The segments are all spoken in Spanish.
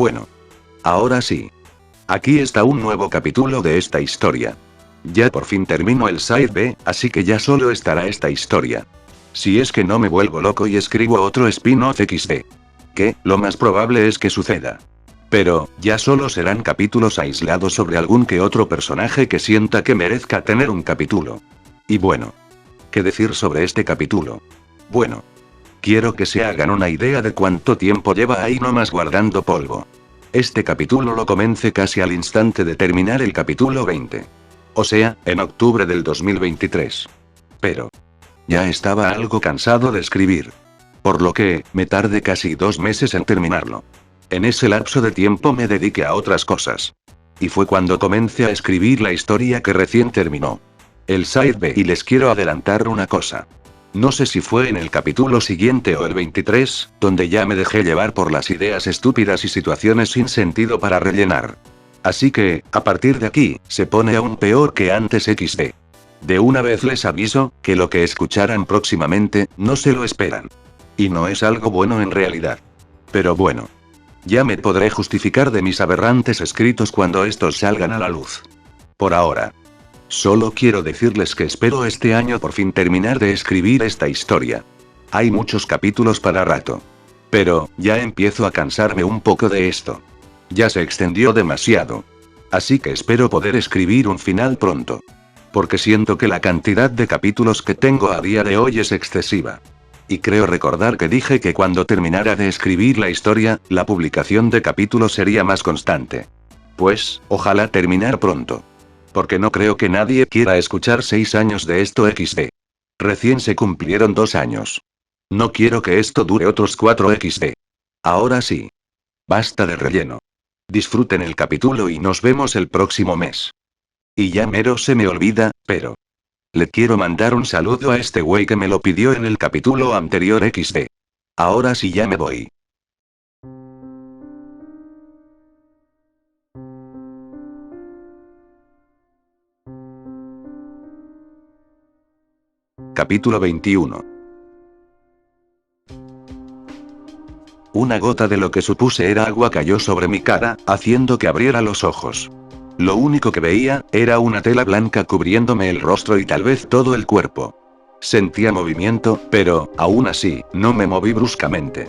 Bueno. Ahora sí. Aquí está un nuevo capítulo de esta historia. Ya por fin termino el Side B, así que ya solo estará esta historia. Si es que no me vuelvo loco y escribo otro spin-off XD. Que, lo más probable es que suceda. Pero, ya solo serán capítulos aislados sobre algún que otro personaje que sienta que merezca tener un capítulo. Y bueno. ¿Qué decir sobre este capítulo? Bueno. Quiero que se hagan una idea de cuánto tiempo lleva ahí nomás guardando polvo. Este capítulo lo comencé casi al instante de terminar el capítulo 20. O sea, en octubre del 2023. Pero ya estaba algo cansado de escribir. Por lo que, me tardé casi 2 meses en terminarlo. En ese lapso de tiempo me dediqué a otras cosas. Y fue cuando comencé a escribir la historia que recién terminó. El Side B. Y les quiero adelantar una cosa. No sé si fue en el capítulo siguiente o el 23, donde ya me dejé llevar por las ideas estúpidas y situaciones sin sentido para rellenar. Así que, a partir de aquí, se pone aún peor que antes XD. De una vez les aviso, que lo que escucharán próximamente, no se lo esperan. Y no es algo bueno en realidad. Pero bueno. Ya me podré justificar de mis aberrantes escritos cuando estos salgan a la luz. Por ahora. Solo quiero decirles que espero este año por fin terminar de escribir esta historia. Hay muchos capítulos para rato. Pero, ya empiezo a cansarme un poco de esto. Ya se extendió demasiado. Así que espero poder escribir un final pronto. Porque siento que la cantidad de capítulos que tengo a día de hoy es excesiva. Y creo recordar que dije que cuando terminara de escribir la historia, la publicación de capítulos sería más constante. Pues, ojalá terminar pronto. Porque no creo que nadie quiera escuchar 6 años de esto XD. Recién se cumplieron 2 años. No quiero que esto dure otros 4 XD. Ahora sí. Basta de relleno. Disfruten el capítulo y nos vemos el próximo mes. Y ya mero se me olvida, pero le quiero mandar un saludo a este güey que me lo pidió en el capítulo anterior XD. Ahora sí ya me voy. Capítulo 21. Una gota de lo que supuse era agua cayó sobre mi cara, haciendo que abriera los ojos. Lo único que veía, era una tela blanca cubriéndome el rostro y tal vez todo el cuerpo. Sentía movimiento, pero, aún así, no me moví bruscamente.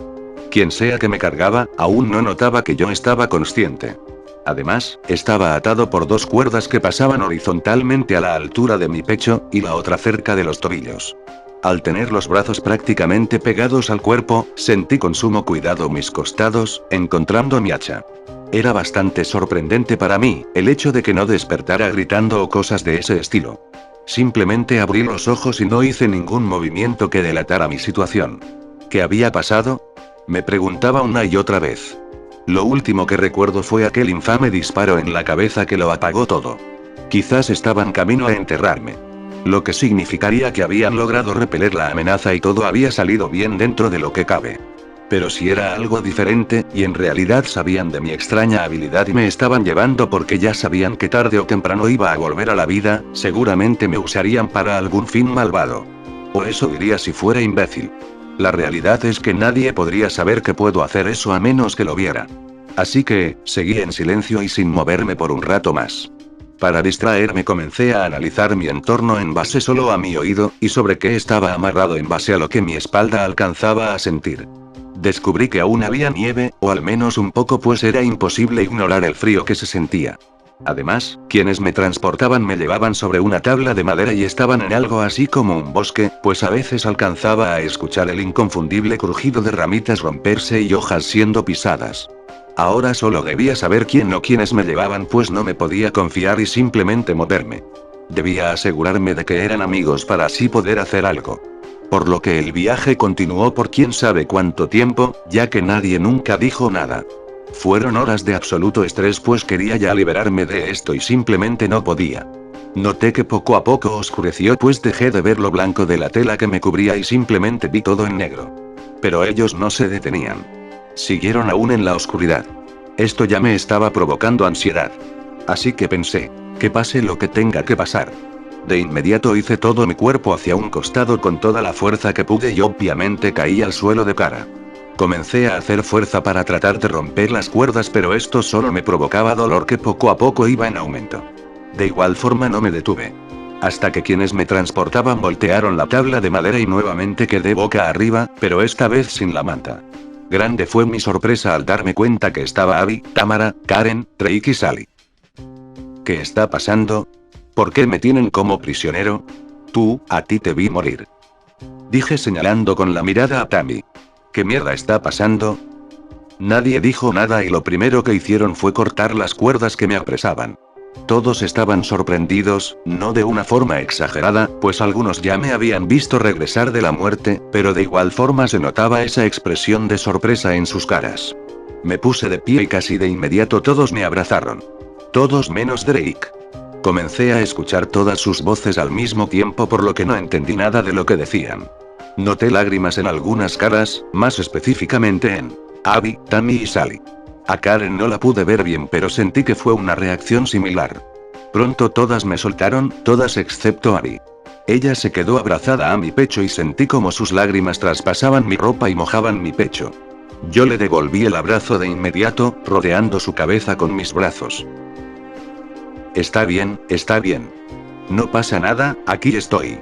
Quien sea que me cargaba, aún no notaba que yo estaba consciente. Además, estaba atado por 2 cuerdas que pasaban horizontalmente a la altura de mi pecho, y la otra cerca de los tobillos. Al tener los brazos prácticamente pegados al cuerpo, sentí con sumo cuidado mis costados, encontrando mi hacha. Era bastante sorprendente para mí, el hecho de que no despertara gritando o cosas de ese estilo. Simplemente abrí los ojos y no hice ningún movimiento que delatara mi situación. ¿Qué había pasado? Me preguntaba una y otra vez. Lo último que recuerdo fue aquel infame disparo en la cabeza que lo apagó todo. Quizás estaban camino a enterrarme. Lo que significaría que habían logrado repeler la amenaza y todo había salido bien dentro de lo que cabe. Pero si era algo diferente, y en realidad sabían de mi extraña habilidad y me estaban llevando porque ya sabían que tarde o temprano iba a volver a la vida, seguramente me usarían para algún fin malvado. O eso diría si fuera imbécil. La realidad es que nadie podría saber que puedo hacer eso a menos que lo viera. Así que, seguí en silencio y sin moverme por un rato más. Para distraerme comencé a analizar mi entorno en base solo a mi oído, y sobre qué estaba amarrado en base a lo que mi espalda alcanzaba a sentir. Descubrí que aún había nieve, o al menos un poco, pues era imposible ignorar el frío que se sentía. Además, quienes me transportaban me llevaban sobre una tabla de madera y estaban en algo así como un bosque, pues a veces alcanzaba a escuchar el inconfundible crujido de ramitas romperse y hojas siendo pisadas. Ahora solo debía saber quién o quiénes me llevaban, pues no me podía confiar y simplemente moverme. Debía asegurarme de que eran amigos para así poder hacer algo. Por lo que el viaje continuó por quién sabe cuánto tiempo, ya que nadie nunca dijo nada. Fueron horas de absoluto estrés, pues quería ya liberarme de esto y simplemente no podía. Noté que poco a poco oscureció, pues dejé de ver lo blanco de la tela que me cubría y simplemente vi todo en negro. Pero ellos no se detenían. Siguieron aún en la oscuridad. Esto ya me estaba provocando ansiedad. Así que pensé, que pase lo que tenga que pasar. De inmediato hice todo mi cuerpo hacia un costado con toda la fuerza que pude y obviamente caí al suelo de cara. Comencé a hacer fuerza para tratar de romper las cuerdas, pero esto solo me provocaba dolor que poco a poco iba en aumento. De igual forma no me detuve. Hasta que quienes me transportaban voltearon la tabla de madera y nuevamente quedé boca arriba, pero esta vez sin la manta. Grande fue mi sorpresa al darme cuenta que estaba Abby, Tamara, Karen, Drake y Sally. ¿Qué está pasando? ¿Por qué me tienen como prisionero? A ti te vi morir. Dije señalando con la mirada a Tammy. ¿Qué mierda está pasando? Nadie dijo nada y lo primero que hicieron fue cortar las cuerdas que me apresaban. Todos estaban sorprendidos, no de una forma exagerada, pues algunos ya me habían visto regresar de la muerte, pero de igual forma se notaba esa expresión de sorpresa en sus caras. Me puse de pie y casi de inmediato todos me abrazaron. Todos menos Drake. Comencé a escuchar todas sus voces al mismo tiempo, por lo que no entendí nada de lo que decían. Noté lágrimas en algunas caras, más específicamente en Abby, Tammy y Sally. A Karen no la pude ver bien, pero sentí que fue una reacción similar. Pronto todas me soltaron, todas excepto Abby. Ella se quedó abrazada a mi pecho y sentí como sus lágrimas traspasaban mi ropa y mojaban mi pecho. Yo le devolví el abrazo de inmediato, rodeando su cabeza con mis brazos. Está bien, está bien. No pasa nada, aquí estoy.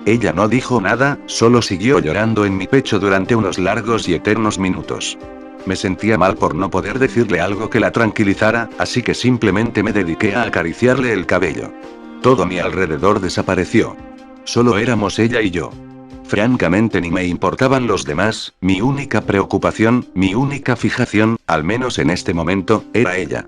Ella no dijo nada, solo siguió llorando en mi pecho durante unos largos y eternos minutos. Me sentía mal por no poder decirle algo que la tranquilizara, así que simplemente me dediqué a acariciarle el cabello. Todo a mi alrededor desapareció. Solo éramos ella y yo. Francamente ni me importaban los demás, mi única preocupación, mi única fijación, al menos en este momento, era ella.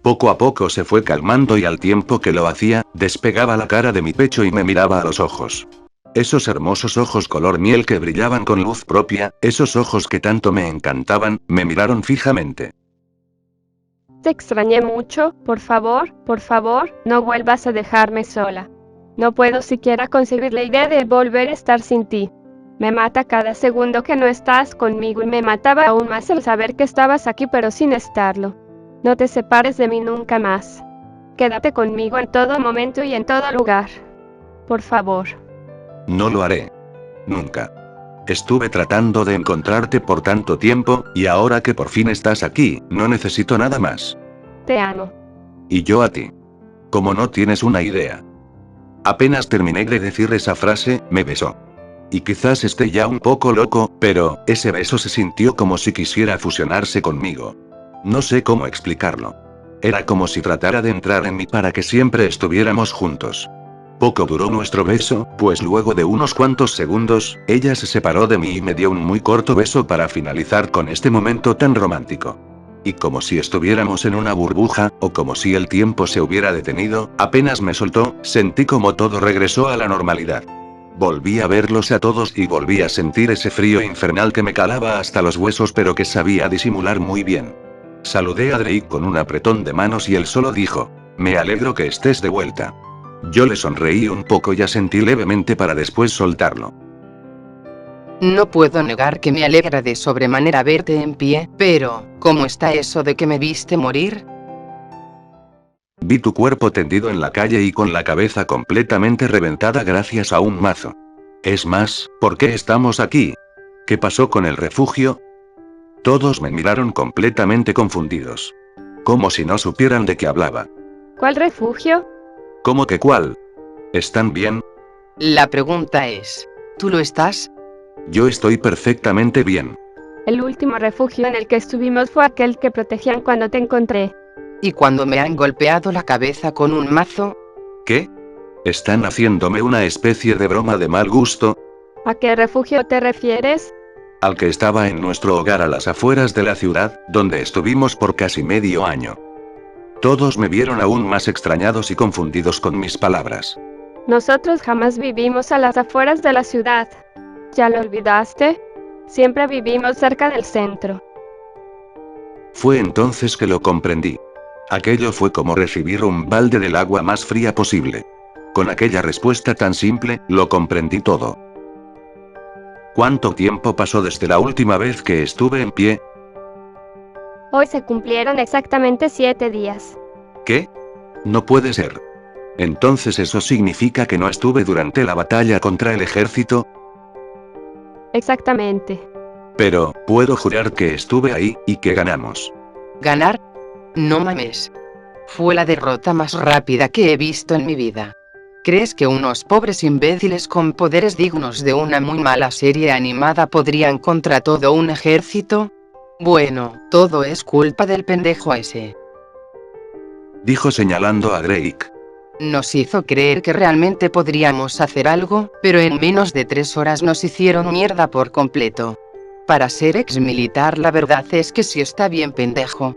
Poco a poco se fue calmando y al tiempo que lo hacía, despegaba la cara de mi pecho y me miraba a los ojos. Esos hermosos ojos color miel que brillaban con luz propia, esos ojos que tanto me encantaban, me miraron fijamente. Te extrañé mucho, por favor, no vuelvas a dejarme sola. No puedo siquiera concebir la idea de volver a estar sin ti. Me mata cada segundo que no estás conmigo y me mataba aún más el saber que estabas aquí pero sin estarlo. No te separes de mí nunca más. Quédate conmigo en todo momento y en todo lugar. Por favor. No lo haré. Nunca. Estuve tratando de encontrarte por tanto tiempo, y ahora que por fin estás aquí, no necesito nada más. Te amo. Y yo a ti. Como no tienes una idea. Apenas terminé de decir esa frase, me besó. Y quizás esté ya un poco loco, pero ese beso se sintió como si quisiera fusionarse conmigo. No sé cómo explicarlo. Era como si tratara de entrar en mí para que siempre estuviéramos juntos. Poco duró nuestro beso, pues luego de unos cuantos segundos, ella se separó de mí y me dio un muy corto beso para finalizar con este momento tan romántico. Y como si estuviéramos en una burbuja, o como si el tiempo se hubiera detenido, apenas me soltó, sentí como todo regresó a la normalidad. Volví a verlos a todos y volví a sentir ese frío infernal que me calaba hasta los huesos pero que sabía disimular muy bien. Saludé a Drake con un apretón de manos y él solo dijo, me alegro que estés de vuelta. Yo le sonreí un poco y asentí levemente para después soltarlo. No puedo negar que me alegra de sobremanera verte en pie, pero, ¿cómo está eso de que me viste morir? Vi tu cuerpo tendido en la calle y con la cabeza completamente reventada gracias a un mazo. Es más, ¿por qué estamos aquí? ¿Qué pasó con el refugio? Todos me miraron completamente confundidos. Como si no supieran de qué hablaba. ¿Cuál refugio? ¿Cómo que cuál? ¿Están bien? La pregunta es, ¿tú lo estás? Yo estoy perfectamente bien. El último refugio en el que estuvimos fue aquel que protegían cuando te encontré. ¿Y cuando me han golpeado la cabeza con un mazo? ¿Qué? ¿Están haciéndome una especie de broma de mal gusto? ¿A qué refugio te refieres? Al que estaba en nuestro hogar a las afueras de la ciudad, donde estuvimos por casi medio año. Todos me vieron aún más extrañados y confundidos con mis palabras. Nosotros jamás vivimos a las afueras de la ciudad. ¿Ya lo olvidaste? Siempre vivimos cerca del centro. Fue entonces que lo comprendí. Aquello fue como recibir un balde del agua más fría posible. Con aquella respuesta tan simple, lo comprendí todo. ¿Cuánto tiempo pasó desde la última vez que estuve en pie? Hoy se cumplieron exactamente 7 días. ¿Qué? No puede ser. Entonces eso significa que no estuve durante la batalla contra el ejército. Exactamente. Pero, puedo jurar que estuve ahí, y que ganamos. ¿Ganar? No mames. Fue la derrota más rápida que he visto en mi vida. ¿Crees que unos pobres imbéciles con poderes dignos de una muy mala serie animada podrían contra todo un ejército? Bueno, todo es culpa del pendejo ese. Dijo señalando a Drake. Nos hizo creer que realmente podríamos hacer algo, pero en menos de 3 horas nos hicieron mierda por completo. Para ser exmilitar, la verdad es que sí está bien pendejo.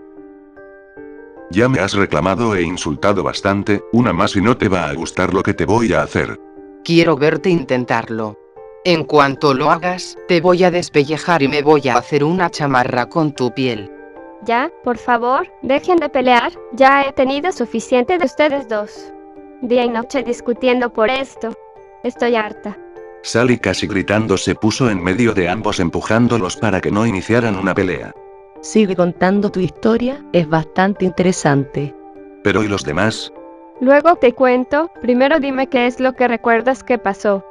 Ya me has reclamado e insultado bastante, una más y no te va a gustar lo que te voy a hacer. Quiero verte intentarlo. En cuanto lo hagas, te voy a despellejar y me voy a hacer una chamarra con tu piel. Ya, por favor, dejen de pelear, ya he tenido suficiente de ustedes dos. Día y noche discutiendo por esto. Estoy harta. Sally casi gritando se puso en medio de ambos empujándolos para que no iniciaran una pelea. Sigue contando tu historia, es bastante interesante. Pero ¿y los demás? Luego te cuento, primero dime qué es lo que recuerdas que pasó.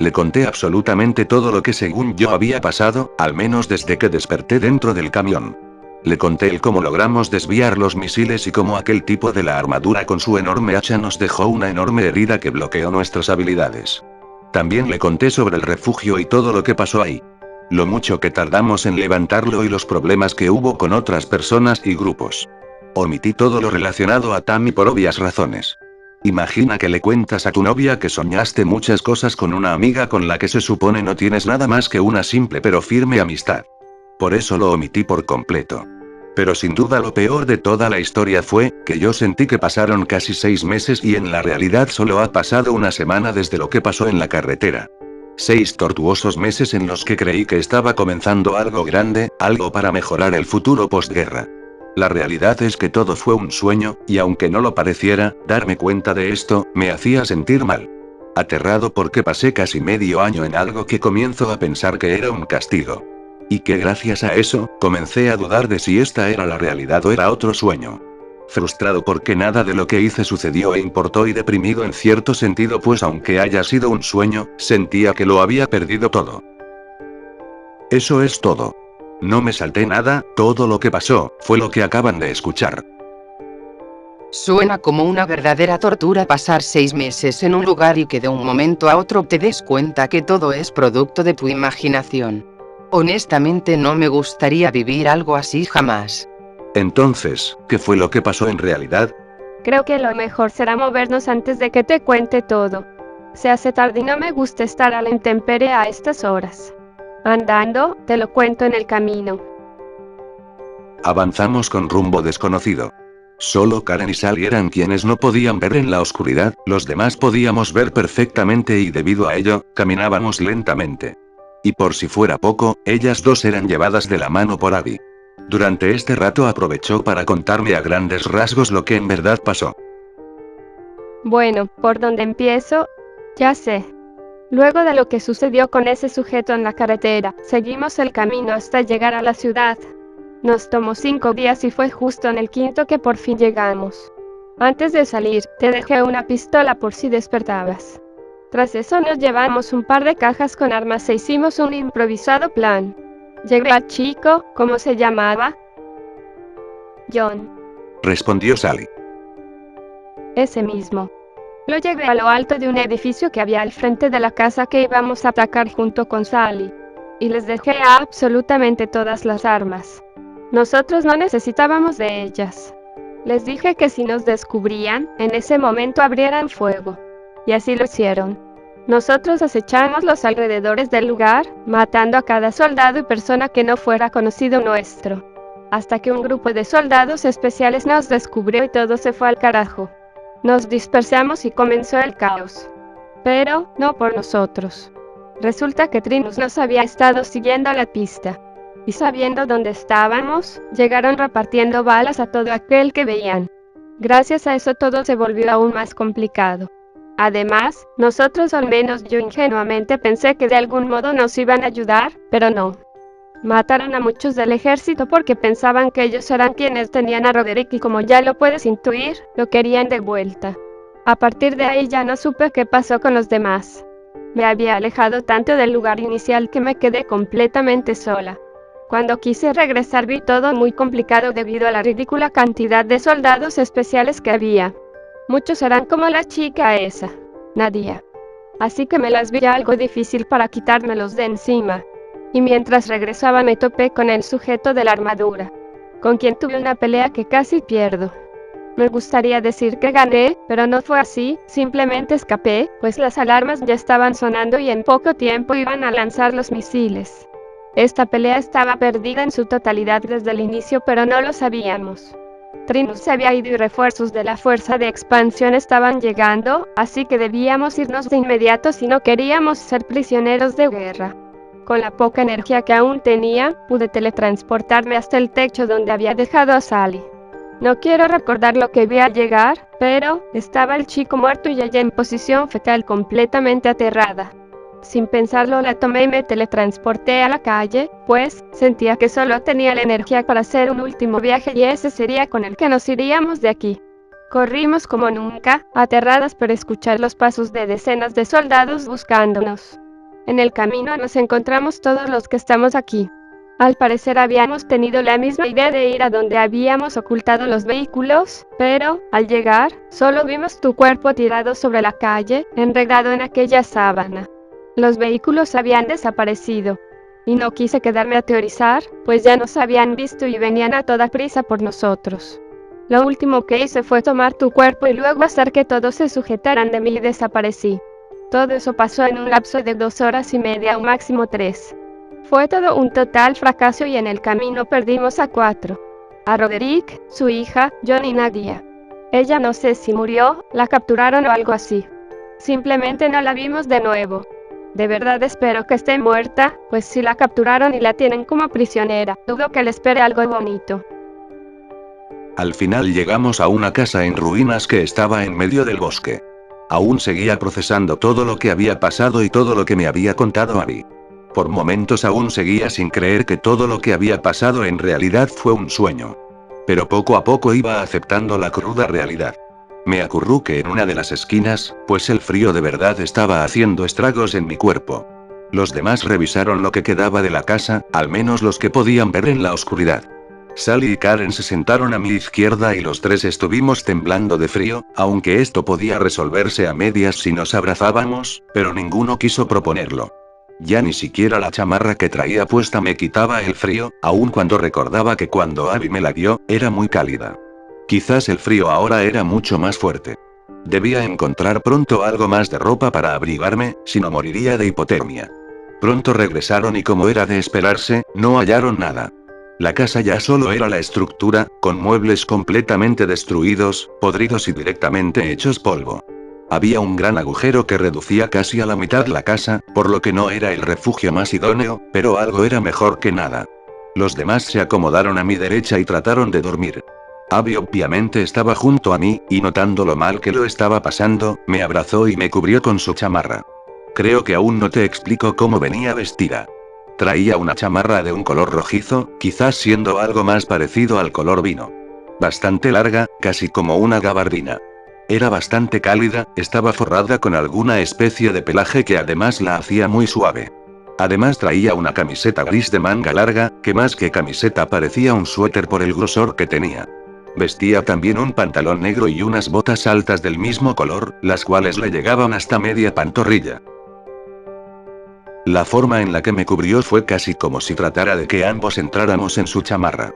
Le conté absolutamente todo lo que según yo había pasado, al menos desde que desperté dentro del camión. Le conté el cómo logramos desviar los misiles y cómo aquel tipo de la armadura con su enorme hacha nos dejó una enorme herida que bloqueó nuestras habilidades. También le conté sobre el refugio y todo lo que pasó ahí. Lo mucho que tardamos en levantarlo y los problemas que hubo con otras personas y grupos. Omití todo lo relacionado a Tammy por obvias razones. Imagina que le cuentas a tu novia que soñaste muchas cosas con una amiga con la que se supone no tienes nada más que una simple pero firme amistad. Por eso lo omití por completo. Pero sin duda lo peor de toda la historia fue, que yo sentí que pasaron casi 6 meses y en la realidad solo ha pasado una semana desde lo que pasó en la carretera. 6 tortuosos meses en los que creí que estaba comenzando algo grande, algo para mejorar el futuro postguerra. La realidad es que todo fue un sueño, y aunque no lo pareciera, darme cuenta de esto, me hacía sentir mal. Aterrado porque pasé casi medio año en algo que comienzo a pensar que era un castigo. Y que gracias a eso, comencé a dudar de si esta era la realidad o era otro sueño. Frustrado porque nada de lo que hice sucedió e importó y deprimido en cierto sentido pues aunque haya sido un sueño, sentía que lo había perdido todo. Eso es todo. No me salté nada, todo lo que pasó, fue lo que acaban de escuchar. Suena como una verdadera tortura pasar 6 meses en un lugar y que de un momento a otro te des cuenta que todo es producto de tu imaginación. Honestamente no me gustaría vivir algo así jamás. Entonces, ¿qué fue lo que pasó en realidad? Creo que lo mejor será movernos antes de que te cuente todo. Se hace tarde y no me gusta estar a la intemperie a estas horas. Andando, te lo cuento en el camino. Avanzamos con rumbo desconocido. Solo Karen y Sally eran quienes no podían ver en la oscuridad, los demás podíamos ver perfectamente y debido a ello, caminábamos lentamente. Y por si fuera poco, ellas dos eran llevadas de la mano por Abby. Durante este rato aprovechó para contarme a grandes rasgos lo que en verdad pasó. Bueno, ¿por dónde empiezo? Ya sé. Luego de lo que sucedió con ese sujeto en la carretera, seguimos el camino hasta llegar a la ciudad. Nos tomó 5 días y fue justo en el 5.º que por fin llegamos. Antes de salir, te dejé una pistola por si despertabas. Tras eso nos llevamos un par de cajas con armas e hicimos un improvisado plan. Llevé al chico, ¿cómo se llamaba? John. Respondió Sally. Ese mismo. Lo llevé a lo alto de un edificio que había al frente de la casa que íbamos a atacar junto con Sally. Y les dejé absolutamente todas las armas. Nosotros no necesitábamos de ellas. Les dije que si nos descubrían, en ese momento abrieran fuego. Y así lo hicieron. Nosotros acechamos los alrededores del lugar, matando a cada soldado y persona que no fuera conocido nuestro. Hasta que un grupo de soldados especiales nos descubrió y todo se fue al carajo. Nos dispersamos y comenzó el caos. Pero, no por nosotros. Resulta que Trinus nos había estado siguiendo la pista. Y sabiendo dónde estábamos, llegaron repartiendo balas a todo aquel que veían. Gracias a eso todo se volvió aún más complicado. Además, nosotros al menos yo ingenuamente pensé que de algún modo nos iban a ayudar, pero no. Mataron a muchos del ejército porque pensaban que ellos eran quienes tenían a Roderick y como ya lo puedes intuir, lo querían de vuelta. A partir de ahí ya no supe qué pasó con los demás. Me había alejado tanto del lugar inicial que me quedé completamente sola. Cuando quise regresar vi todo muy complicado debido a la ridícula cantidad de soldados especiales que había. Muchos eran como la chica esa, Nadia. Así que me las vi algo difícil para quitármelos de encima. Y mientras regresaba me topé con el sujeto de la armadura, con quien tuve una pelea que casi pierdo. Me gustaría decir que gané, pero no fue así, simplemente escapé, pues las alarmas ya estaban sonando y en poco tiempo iban a lanzar los misiles. Esta pelea estaba perdida en su totalidad desde el inicio, pero no lo sabíamos. Trinus se había ido y refuerzos de la fuerza de expansión estaban llegando, así que debíamos irnos de inmediato si no queríamos ser prisioneros de guerra. Con la poca energía que aún tenía, pude teletransportarme hasta el techo donde había dejado a Sally. No quiero recordar lo que vi al llegar, pero estaba el chico muerto y ella en posición fetal completamente aterrada. Sin pensarlo la tomé y me teletransporté a la calle, pues sentía que solo tenía la energía para hacer un último viaje y ese sería con el que nos iríamos de aquí. Corrimos como nunca, aterradas por escuchar los pasos de decenas de soldados buscándonos. En el camino nos encontramos todos los que estamos aquí. Al parecer habíamos tenido la misma idea de ir a donde habíamos ocultado los vehículos, pero, al llegar, solo vimos tu cuerpo tirado sobre la calle, enredado en aquella sábana. Los vehículos habían desaparecido. Y no quise quedarme a teorizar, pues ya nos habían visto y venían a toda prisa por nosotros. Lo último que hice fue tomar tu cuerpo y luego hacer que todos se sujetaran de mí y desaparecí. Todo eso pasó en un lapso de 2 horas y media o máximo 3. Fue todo un total fracaso y en el camino perdimos a 4. A Roderick, su hija, John y Nadia. Ella no sé si murió, la capturaron o algo así. Simplemente no la vimos de nuevo. De verdad espero que esté muerta, pues si la capturaron y la tienen como prisionera, dudo que le espere algo bonito. Al final llegamos a una casa en ruinas que estaba en medio del bosque. Aún seguía procesando todo lo que había pasado y todo lo que me había contado Abby. Por momentos aún seguía sin creer que todo lo que había pasado en realidad fue un sueño. Pero poco a poco iba aceptando la cruda realidad. Me acurruqué en una de las esquinas, pues el frío de verdad estaba haciendo estragos en mi cuerpo. Los demás revisaron lo que quedaba de la casa, al menos los que podían ver en la oscuridad. Sally y Karen se sentaron a mi izquierda y los tres estuvimos temblando de frío, aunque esto podía resolverse a medias si nos abrazábamos, pero ninguno quiso proponerlo. Ya ni siquiera la chamarra que traía puesta me quitaba el frío, aun cuando recordaba que cuando Abby me la dio, era muy cálida. Quizás el frío ahora era mucho más fuerte. Debía encontrar pronto algo más de ropa para abrigarme, si no moriría de hipotermia. Pronto regresaron y como era de esperarse, no hallaron nada. La casa ya solo era la estructura, con muebles completamente destruidos, podridos y directamente hechos polvo. Había un gran agujero que reducía casi a la mitad la casa, por lo que no era el refugio más idóneo, pero algo era mejor que nada. Los demás se acomodaron a mi derecha y trataron de dormir. Abby obviamente estaba junto a mí, y notando lo mal que lo estaba pasando, me abrazó y me cubrió con su chamarra. Creo que aún no te explico cómo venía vestida. Traía una chamarra de un color rojizo, quizás siendo algo más parecido al color vino. Bastante larga, casi como una gabardina. Era bastante cálida, estaba forrada con alguna especie de pelaje que además la hacía muy suave. Además traía una camiseta gris de manga larga, que más que camiseta parecía un suéter por el grosor que tenía. Vestía también un pantalón negro y unas botas altas del mismo color, las cuales le llegaban hasta media pantorrilla. La forma en la que me cubrió fue casi como si tratara de que ambos entráramos en su chamarra.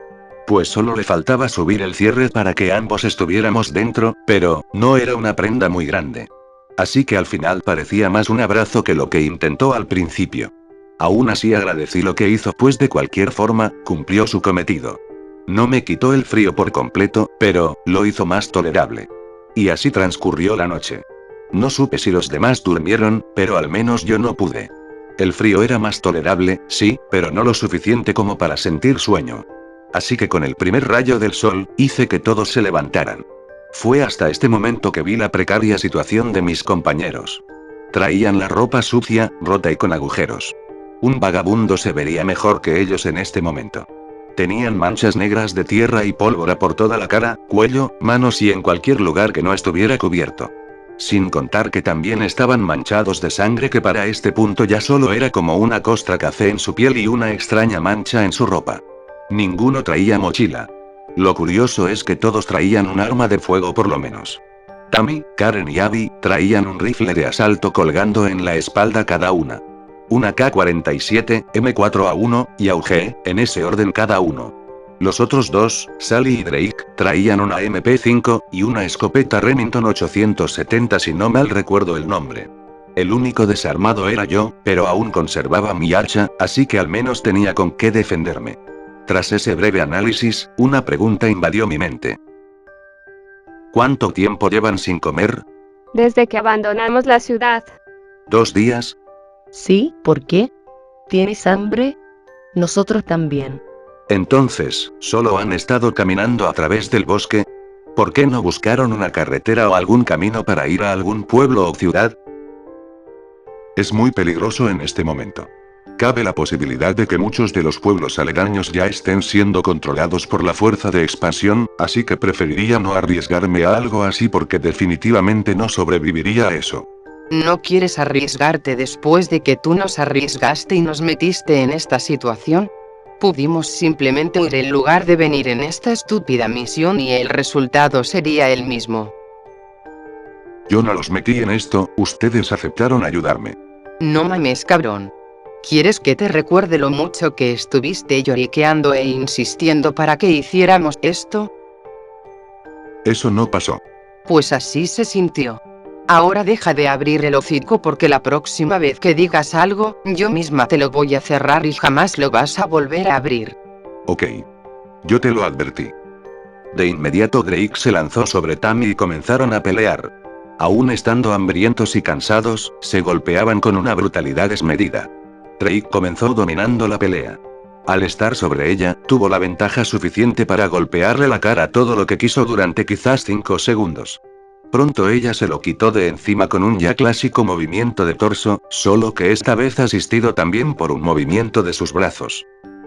Pues solo le faltaba subir el cierre para que ambos estuviéramos dentro, pero no era una prenda muy grande. Así que al final parecía más un abrazo que lo que intentó al principio. Aún así agradecí lo que hizo, pues de cualquier forma, cumplió su cometido. No me quitó el frío por completo, pero lo hizo más tolerable. Y así transcurrió la noche. No supe si los demás durmieron, pero al menos yo no pude. El frío era más tolerable, sí, pero no lo suficiente como para sentir sueño. Así que con el primer rayo del sol, hice que todos se levantaran. Fue hasta este momento que vi la precaria situación de mis compañeros. Traían la ropa sucia, rota y con agujeros. Un vagabundo se vería mejor que ellos en este momento. Tenían manchas negras de tierra y pólvora por toda la cara, cuello, manos y en cualquier lugar que no estuviera cubierto. Sin contar que también estaban manchados de sangre que para este punto ya solo era como una costra café en su piel y una extraña mancha en su ropa. Ninguno traía mochila. Lo curioso es que todos traían un arma de fuego por lo menos. Tammy, Karen y Abby traían un rifle de asalto colgando en la espalda cada una. Una K-47, M4A1 y AUG, en ese orden cada uno. Los otros dos, Sally y Drake, traían una MP5 y una escopeta Remington 870 si no mal recuerdo el nombre. El único desarmado era yo, pero aún conservaba mi hacha, así que al menos tenía con qué defenderme. Tras ese breve análisis, una pregunta invadió mi mente. ¿Cuánto tiempo llevan sin comer? Desde que abandonamos la ciudad. 2 días. ¿Sí? ¿Por qué? ¿Tienes hambre? Nosotros también. Entonces, ¿solo han estado caminando a través del bosque? ¿Por qué no buscaron una carretera o algún camino para ir a algún pueblo o ciudad? Es muy peligroso en este momento. Cabe la posibilidad de que muchos de los pueblos aledaños ya estén siendo controlados por la fuerza de expansión, así que preferiría no arriesgarme a algo así porque definitivamente no sobreviviría a eso. ¿No quieres arriesgarte después de que tú nos arriesgaste y nos metiste en esta situación? Pudimos simplemente huir en lugar de venir en esta estúpida misión y el resultado sería el mismo. Yo no los metí en esto, ustedes aceptaron ayudarme. No mames, cabrón. ¿Quieres que te recuerde lo mucho que estuviste lloriqueando e insistiendo para que hiciéramos esto? Eso no pasó. Pues así se sintió. Ahora deja de abrir el hocico porque la próxima vez que digas algo, yo misma te lo voy a cerrar y jamás lo vas a volver a abrir. Ok. Yo te lo advertí. De inmediato Drake se lanzó sobre Tammy y comenzaron a pelear. Aún estando hambrientos y cansados, se golpeaban con una brutalidad desmedida. Drake comenzó dominando la pelea. Al estar sobre ella, tuvo la ventaja suficiente para golpearle la cara todo lo que quiso durante quizás 5 segundos. Pronto ella se lo quitó de encima con un ya clásico movimiento de torso, solo que esta vez asistido también por un movimiento de sus brazos.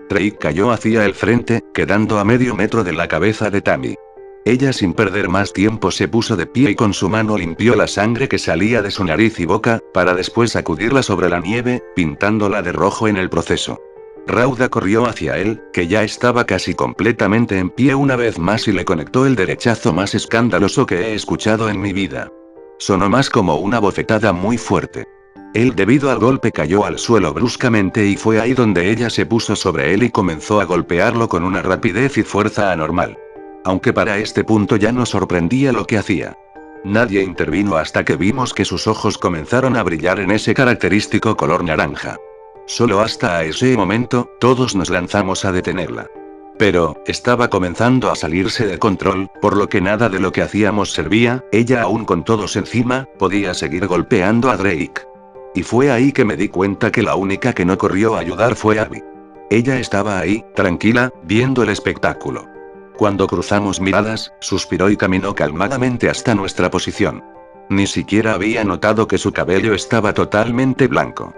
Drake cayó hacia el frente, quedando a medio metro de la cabeza de Tammy. Ella sin perder más tiempo se puso de pie y con su mano limpió la sangre que salía de su nariz y boca, para después sacudirla sobre la nieve, pintándola de rojo en el proceso. Rauda corrió hacia él, que ya estaba casi completamente en pie una vez más y le conectó el derechazo más escandaloso que he escuchado en mi vida. Sonó más como una bofetada muy fuerte. Él debido al golpe cayó al suelo bruscamente y fue ahí donde ella se puso sobre él y comenzó a golpearlo con una rapidez y fuerza anormal. Aunque para este punto ya nos sorprendía lo que hacía. Nadie intervino hasta que vimos que sus ojos comenzaron a brillar en ese característico color naranja. Solo hasta ese momento, todos nos lanzamos a detenerla. Pero, estaba comenzando a salirse de control, por lo que nada de lo que hacíamos servía, ella aún con todos encima, podía seguir golpeando a Drake. Y fue ahí que me di cuenta que la única que no corrió a ayudar fue Abby. Ella estaba ahí, tranquila, viendo el espectáculo. Cuando cruzamos miradas, suspiró y caminó calmadamente hasta nuestra posición. Ni siquiera había notado que su cabello estaba totalmente blanco.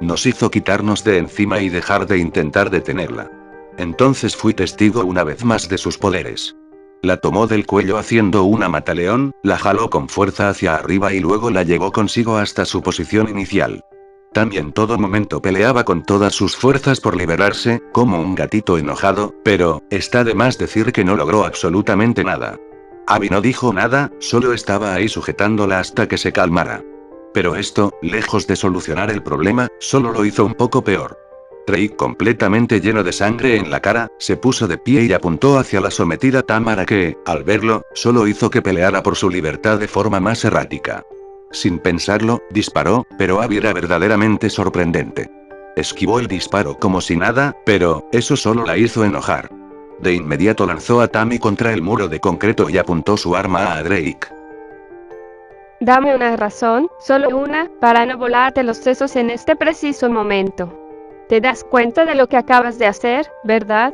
Nos hizo quitarnos de encima y dejar de intentar detenerla. Entonces fui testigo una vez más de sus poderes. La tomó del cuello haciendo una mataleón, la jaló con fuerza hacia arriba y luego la llevó consigo hasta su posición inicial. También en todo momento peleaba con todas sus fuerzas por liberarse, como un gatito enojado, pero, está de más decir que no logró absolutamente nada. Abby no dijo nada, solo estaba ahí sujetándola hasta que se calmara. Pero esto, lejos de solucionar el problema, solo lo hizo un poco peor. Drake, completamente lleno de sangre en la cara, se puso de pie y apuntó hacia la sometida Tamara que, al verlo, solo hizo que peleara por su libertad de forma más errática. Sin pensarlo, disparó, pero Abby era verdaderamente sorprendente. Esquivó el disparo como si nada, pero, eso solo la hizo enojar. De inmediato lanzó a Tammy contra el muro de concreto y apuntó su arma a Drake. Dame una razón, solo una, para no volarte los sesos en este preciso momento. ¿Te das cuenta de lo que acabas de hacer, verdad?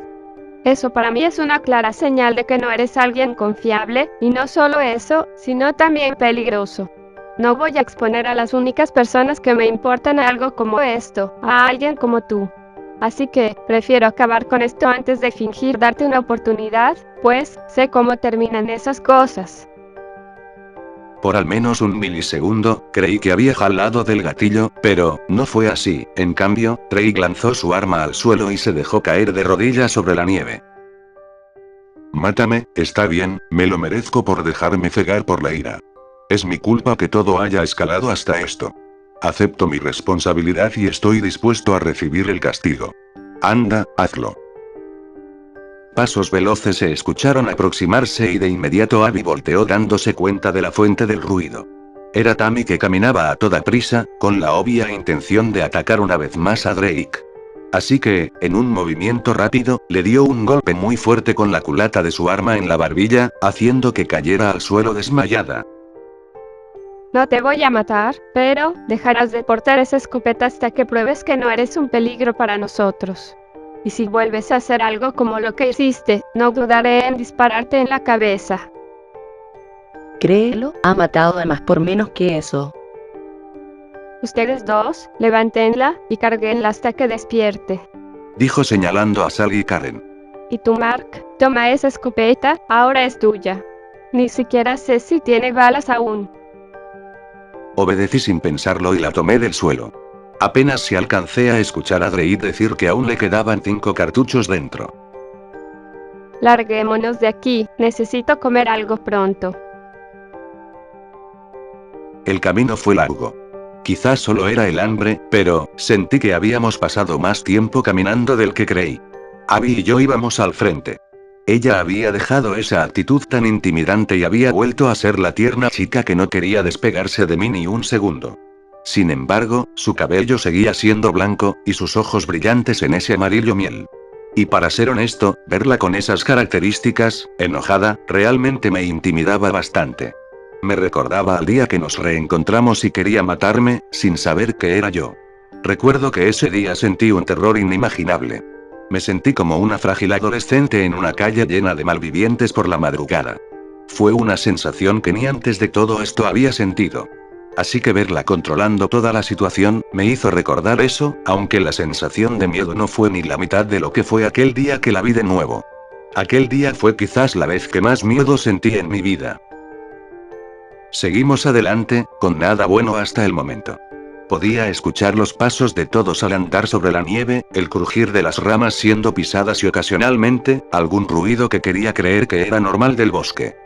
Eso para mí es una clara señal de que no eres alguien confiable, y no solo eso, sino también peligroso. No voy a exponer a las únicas personas que me importan algo como esto, a alguien como tú. Así que, prefiero acabar con esto antes de fingir darte una oportunidad, pues, sé cómo terminan esas cosas. Por al menos un milisegundo, creí que había jalado del gatillo, pero no fue así. En cambio, Drake lanzó su arma al suelo y se dejó caer de rodillas sobre la nieve. Mátame, está bien, me lo merezco por dejarme cegar por la ira. Es mi culpa que todo haya escalado hasta esto. Acepto mi responsabilidad y estoy dispuesto a recibir el castigo. Anda, hazlo. Pasos veloces se escucharon aproximarse y de inmediato Abby volteó dándose cuenta de la fuente del ruido. Era Tammy que caminaba a toda prisa, con la obvia intención de atacar una vez más a Drake. Así que, en un movimiento rápido, le dio un golpe muy fuerte con la culata de su arma en la barbilla, haciendo que cayera al suelo desmayada. No te voy a matar, pero dejarás de portar esa escopeta hasta que pruebes que no eres un peligro para nosotros. Y si vuelves a hacer algo como lo que hiciste, no dudaré en dispararte en la cabeza. Créelo, ha matado a más por menos que eso. Ustedes dos, levántenla y carguenla hasta que despierte. Dijo señalando a Sally y Karen. Y tú, Mark, toma esa escopeta, ahora es tuya. Ni siquiera sé si tiene balas aún. Obedecí sin pensarlo y la tomé del suelo. Apenas si alcancé a escuchar a Drake decir que aún le quedaban 5 cartuchos dentro. Larguémonos de aquí, necesito comer algo pronto. El camino fue largo. Quizás solo era el hambre, pero sentí que habíamos pasado más tiempo caminando del que creí. Abby y yo íbamos al frente. Ella había dejado esa actitud tan intimidante y había vuelto a ser la tierna chica que no quería despegarse de mí ni un segundo. Sin embargo, su cabello seguía siendo blanco, y sus ojos brillantes en ese amarillo miel. Y para ser honesto, verla con esas características, enojada, realmente me intimidaba bastante. Me recordaba al día que nos reencontramos y quería matarme, sin saber que era yo. Recuerdo que ese día sentí un terror inimaginable. Me sentí como una frágil adolescente en una calle llena de malvivientes por la madrugada. Fue una sensación que ni antes de todo esto había sentido. Así que verla controlando toda la situación, me hizo recordar eso, aunque la sensación de miedo no fue ni la mitad de lo que fue aquel día que la vi de nuevo. Aquel día fue quizás la vez que más miedo sentí en mi vida. Seguimos adelante, con nada bueno hasta el momento. Podía escuchar los pasos de todos al andar sobre la nieve, el crujir de las ramas siendo pisadas y ocasionalmente, algún ruido que quería creer que era normal del bosque.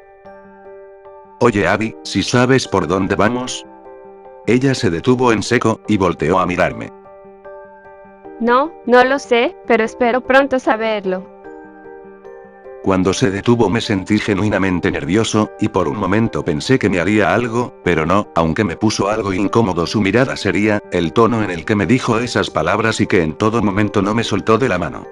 Oye Abby, ¿si sabes por dónde vamos? Ella se detuvo en seco, y volteó a mirarme. No lo sé, pero espero pronto saberlo. Cuando se detuvo me sentí genuinamente nervioso, y por un momento pensé que me haría algo, pero no, aunque me puso algo incómodo su mirada seria, el tono en el que me dijo esas palabras y que en todo momento no me soltó de la mano.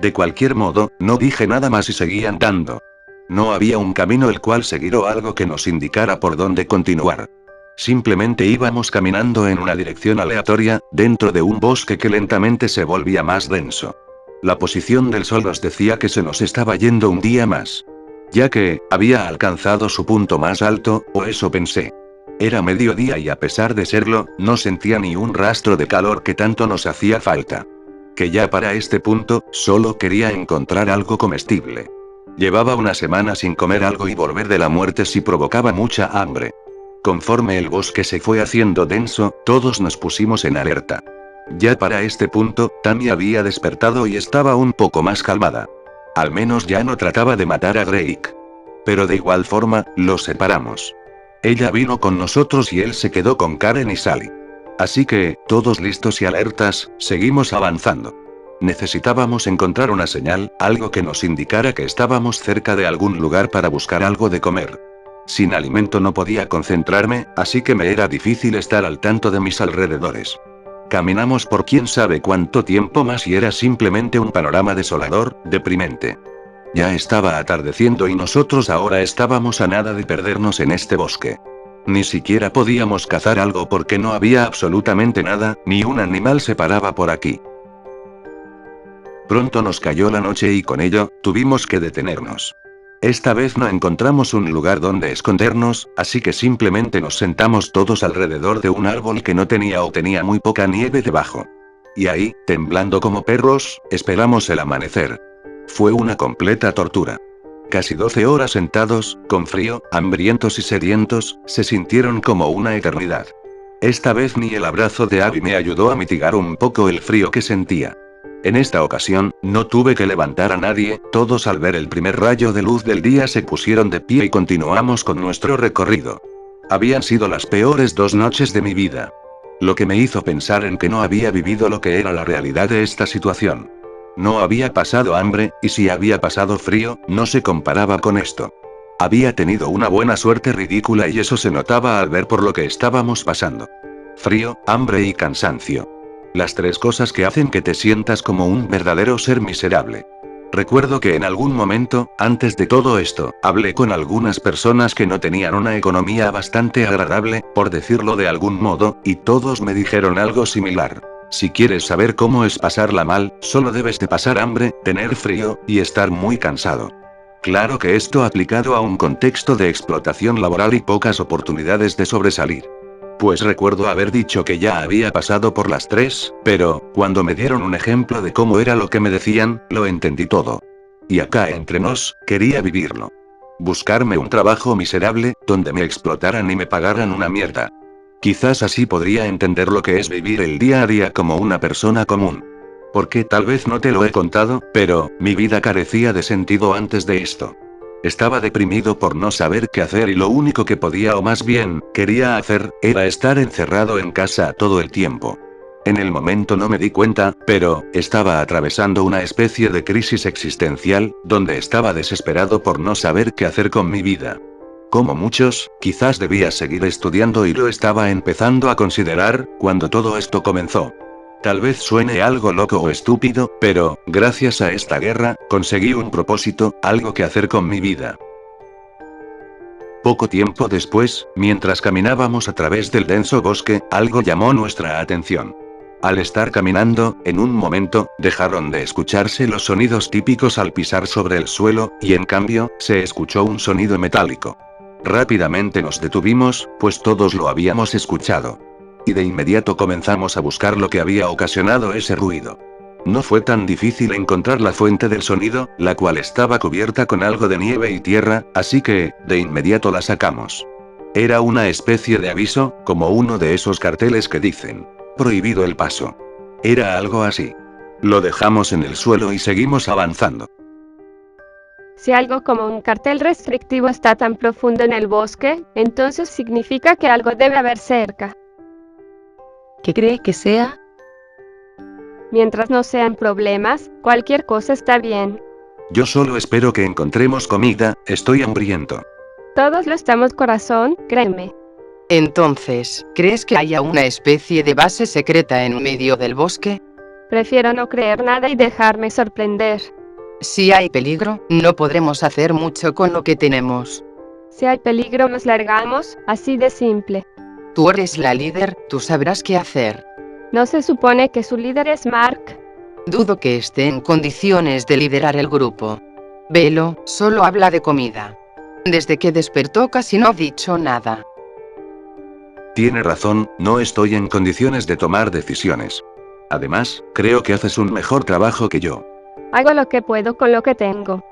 De cualquier modo, no dije nada más y seguí andando. No había un camino el cual seguir o algo que nos indicara por dónde continuar. Simplemente íbamos caminando en una dirección aleatoria, dentro de un bosque que lentamente se volvía más denso. La posición del sol nos decía que se nos estaba yendo un día más. Ya que, había alcanzado su punto más alto, o eso pensé. Era mediodía y a pesar de serlo, no sentía ni un rastro de calor que tanto nos hacía falta. Que ya para este punto, solo quería encontrar algo comestible. Llevaba una semana sin comer algo y volver de la muerte si provocaba mucha hambre. Conforme el bosque se fue haciendo denso, todos nos pusimos en alerta. Ya para este punto, Tammy había despertado y estaba un poco más calmada. Al menos ya no trataba de matar a Drake. Pero de igual forma, los separamos. Ella vino con nosotros y él se quedó con Karen y Sally. Así que, todos listos y alertas, seguimos avanzando. Necesitábamos encontrar una señal, algo que nos indicara que estábamos cerca de algún lugar para buscar algo de comer. Sin alimento no podía concentrarme, así que me era difícil estar al tanto de mis alrededores. Caminamos por quién sabe cuánto tiempo más y era simplemente un panorama desolador, deprimente. Ya estaba atardeciendo y nosotros ahora estábamos a nada de perdernos en este bosque. Ni siquiera podíamos cazar algo porque no había absolutamente nada, ni un animal se paraba por aquí. Pronto nos cayó la noche y con ello, tuvimos que detenernos. Esta vez no encontramos un lugar donde escondernos, así que simplemente nos sentamos todos alrededor de un árbol que no tenía o tenía muy poca nieve debajo. Y ahí, temblando como perros, esperamos el amanecer. Fue una completa tortura. Casi 12 horas sentados, con frío, hambrientos y sedientos, se sintieron como una eternidad. Esta vez ni el abrazo de Abby me ayudó a mitigar un poco el frío que sentía. En esta ocasión, no tuve que levantar a nadie, todos al ver el primer rayo de luz del día se pusieron de pie y continuamos con nuestro recorrido. Habían sido las peores 2 noches de mi vida. Lo que me hizo pensar en que no había vivido lo que era la realidad de esta situación. No había pasado hambre, y si había pasado frío, no se comparaba con esto. Había tenido una buena suerte ridícula y eso se notaba al ver por lo que estábamos pasando. Frío, hambre y cansancio. Las 3 cosas que hacen que te sientas como un verdadero ser miserable. Recuerdo que en algún momento, antes de todo esto, hablé con algunas personas que no tenían una economía bastante agradable, por decirlo de algún modo, y todos me dijeron algo similar. Si quieres saber cómo es pasarla mal, solo debes de pasar hambre, tener frío, y estar muy cansado. Claro que esto aplicado a un contexto de explotación laboral y pocas oportunidades de sobresalir. Pues recuerdo haber dicho que ya había pasado por las 3, pero, cuando me dieron un ejemplo de cómo era lo que me decían, lo entendí todo. Y acá entre nos, quería vivirlo. Buscarme un trabajo miserable, donde me explotaran y me pagaran una mierda. Quizás así podría entender lo que es vivir el día a día como una persona común. Porque tal vez no te lo he contado, pero, mi vida carecía de sentido antes de esto. Estaba deprimido por no saber qué hacer y lo único que podía o más bien, quería hacer, era estar encerrado en casa todo el tiempo. En el momento no me di cuenta, pero, estaba atravesando una especie de crisis existencial, donde estaba desesperado por no saber qué hacer con mi vida. Como muchos, quizás debía seguir estudiando y lo estaba empezando a considerar, cuando todo esto comenzó. Tal vez suene algo loco o estúpido, pero, gracias a esta guerra, conseguí un propósito, algo que hacer con mi vida. Poco tiempo después, mientras caminábamos a través del denso bosque, algo llamó nuestra atención. Al estar caminando, en un momento, dejaron de escucharse los sonidos típicos al pisar sobre el suelo, y en cambio, se escuchó un sonido metálico. Rápidamente nos detuvimos, pues todos lo habíamos escuchado. Y de inmediato comenzamos a buscar lo que había ocasionado ese ruido. No fue tan difícil encontrar la fuente del sonido, la cual estaba cubierta con algo de nieve y tierra, así que, de inmediato la sacamos. Era una especie de aviso, como uno de esos carteles que dicen, prohibido el paso. Era algo así. Lo dejamos en el suelo y seguimos avanzando. Si algo como un cartel restrictivo está tan profundo en el bosque, entonces significa que algo debe haber cerca. ¿Qué crees que sea? Mientras no sean problemas, cualquier cosa está bien. Yo solo espero que encontremos comida, estoy hambriento. Todos lo estamos, corazón, créeme. Entonces, ¿crees que haya una especie de base secreta en medio del bosque? Prefiero no creer nada y dejarme sorprender. Si hay peligro, no podremos hacer mucho con lo que tenemos. Si hay peligro nos largamos, así de simple. Tú eres la líder, tú sabrás qué hacer. ¿No se supone que su líder es Mark? Dudo que esté en condiciones de liderar el grupo. Velo, solo habla de comida. Desde que despertó casi no ha dicho nada. Tiene razón, no estoy en condiciones de tomar decisiones. Además, creo que haces un mejor trabajo que yo. Hago lo que puedo con lo que tengo.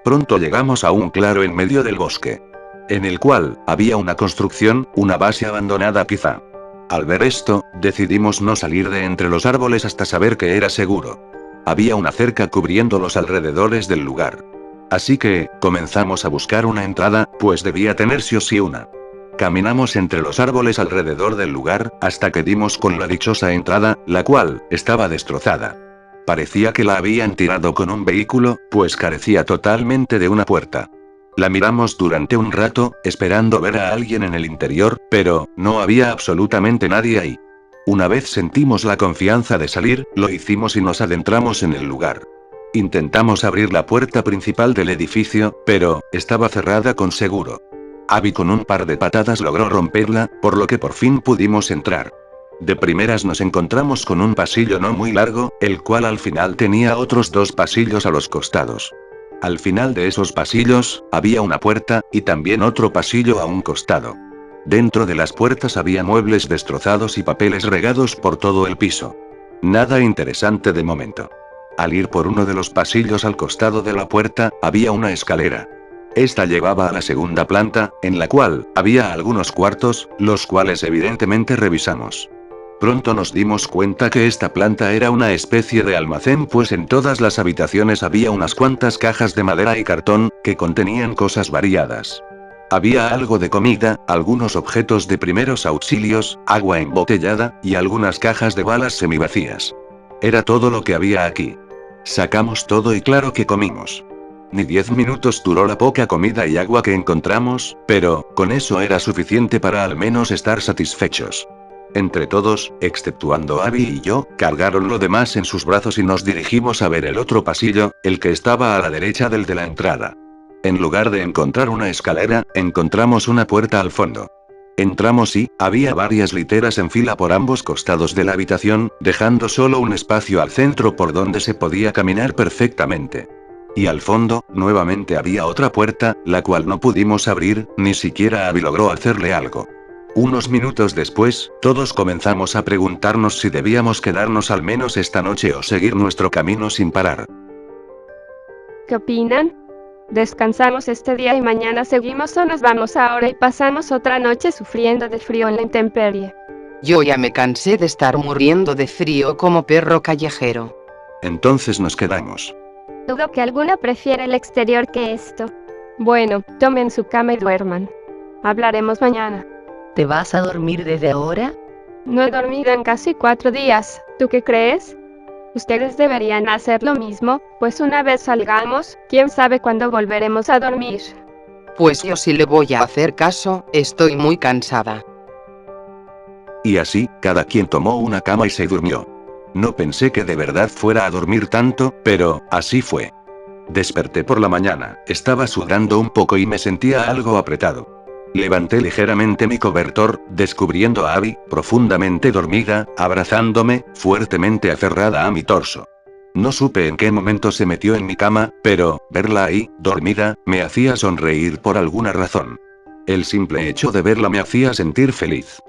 Pronto llegamos a un claro en medio del bosque, en el cual había una construcción, una base abandonada quizá. Al ver esto, decidimos no salir de entre los árboles hasta saber que era seguro. Había una cerca cubriendo los alrededores del lugar. Así que, comenzamos a buscar una entrada, pues debía tener sí o sí una. Caminamos entre los árboles alrededor del lugar, hasta que dimos con la dichosa entrada, la cual, estaba destrozada. Parecía que la habían tirado con un vehículo, pues carecía totalmente de una puerta. La miramos durante un rato, esperando ver a alguien en el interior, pero, no había absolutamente nadie ahí. Una vez sentimos la confianza de salir, lo hicimos y nos adentramos en el lugar. Intentamos abrir la puerta principal del edificio, pero, estaba cerrada con seguro. Abby con un par de patadas logró romperla, por lo que por fin pudimos entrar. De primeras nos encontramos con un pasillo no muy largo, el cual al final tenía otros 2 pasillos a los costados. Al final de esos pasillos, había una puerta, y también otro pasillo a un costado. Dentro de las puertas había muebles destrozados y papeles regados por todo el piso. Nada interesante de momento. Al ir por uno de los pasillos al costado de la puerta, había una escalera. Esta llevaba a la segunda planta, en la cual había algunos cuartos, los cuales evidentemente revisamos. Pronto nos dimos cuenta que esta planta era una especie de almacén, pues en todas las habitaciones había unas cuantas cajas de madera y cartón, que contenían cosas variadas. Había algo de comida, algunos objetos de primeros auxilios, agua embotellada, y algunas cajas de balas semivacías. Era todo lo que había aquí. Sacamos todo y claro que comimos. Ni 10 minutos duró la poca comida y agua que encontramos, pero, con eso era suficiente para al menos estar satisfechos. Entre todos, exceptuando Abby y yo, cargaron lo demás en sus brazos y nos dirigimos a ver el otro pasillo, el que estaba a la derecha del de la entrada. En lugar de encontrar una escalera, encontramos una puerta al fondo. Entramos y, había varias literas en fila por ambos costados de la habitación, dejando solo un espacio al centro por donde se podía caminar perfectamente. Y al fondo, nuevamente había otra puerta, la cual no pudimos abrir, ni siquiera Abby logró hacerle algo. Unos minutos después, todos comenzamos a preguntarnos si debíamos quedarnos al menos esta noche o seguir nuestro camino sin parar. ¿Qué opinan? ¿Descansamos este día y mañana seguimos o nos vamos ahora y pasamos otra noche sufriendo de frío en la intemperie? Yo ya me cansé de estar muriendo de frío como perro callejero. Entonces nos quedamos. Dudo que alguna prefiera el exterior que esto. Bueno, tomen su cama y duerman. Hablaremos mañana. ¿Te vas a dormir desde ahora? No he dormido en casi 4 días. ¿Tú qué crees? Ustedes deberían hacer lo mismo, pues una vez salgamos, quién sabe cuándo volveremos a dormir. Pues yo sí le voy a hacer caso, estoy muy cansada. Y así, cada quien tomó una cama y se durmió. No pensé que de verdad fuera a dormir tanto, pero, así fue. Desperté por la mañana, estaba sudando un poco y me sentía algo apretado. Levanté ligeramente mi cobertor, descubriendo a Abby, profundamente dormida, abrazándome, fuertemente aferrada a mi torso. No supe en qué momento se metió en mi cama, pero, verla ahí, dormida, me hacía sonreír por alguna razón. El simple hecho de verla me hacía sentir feliz.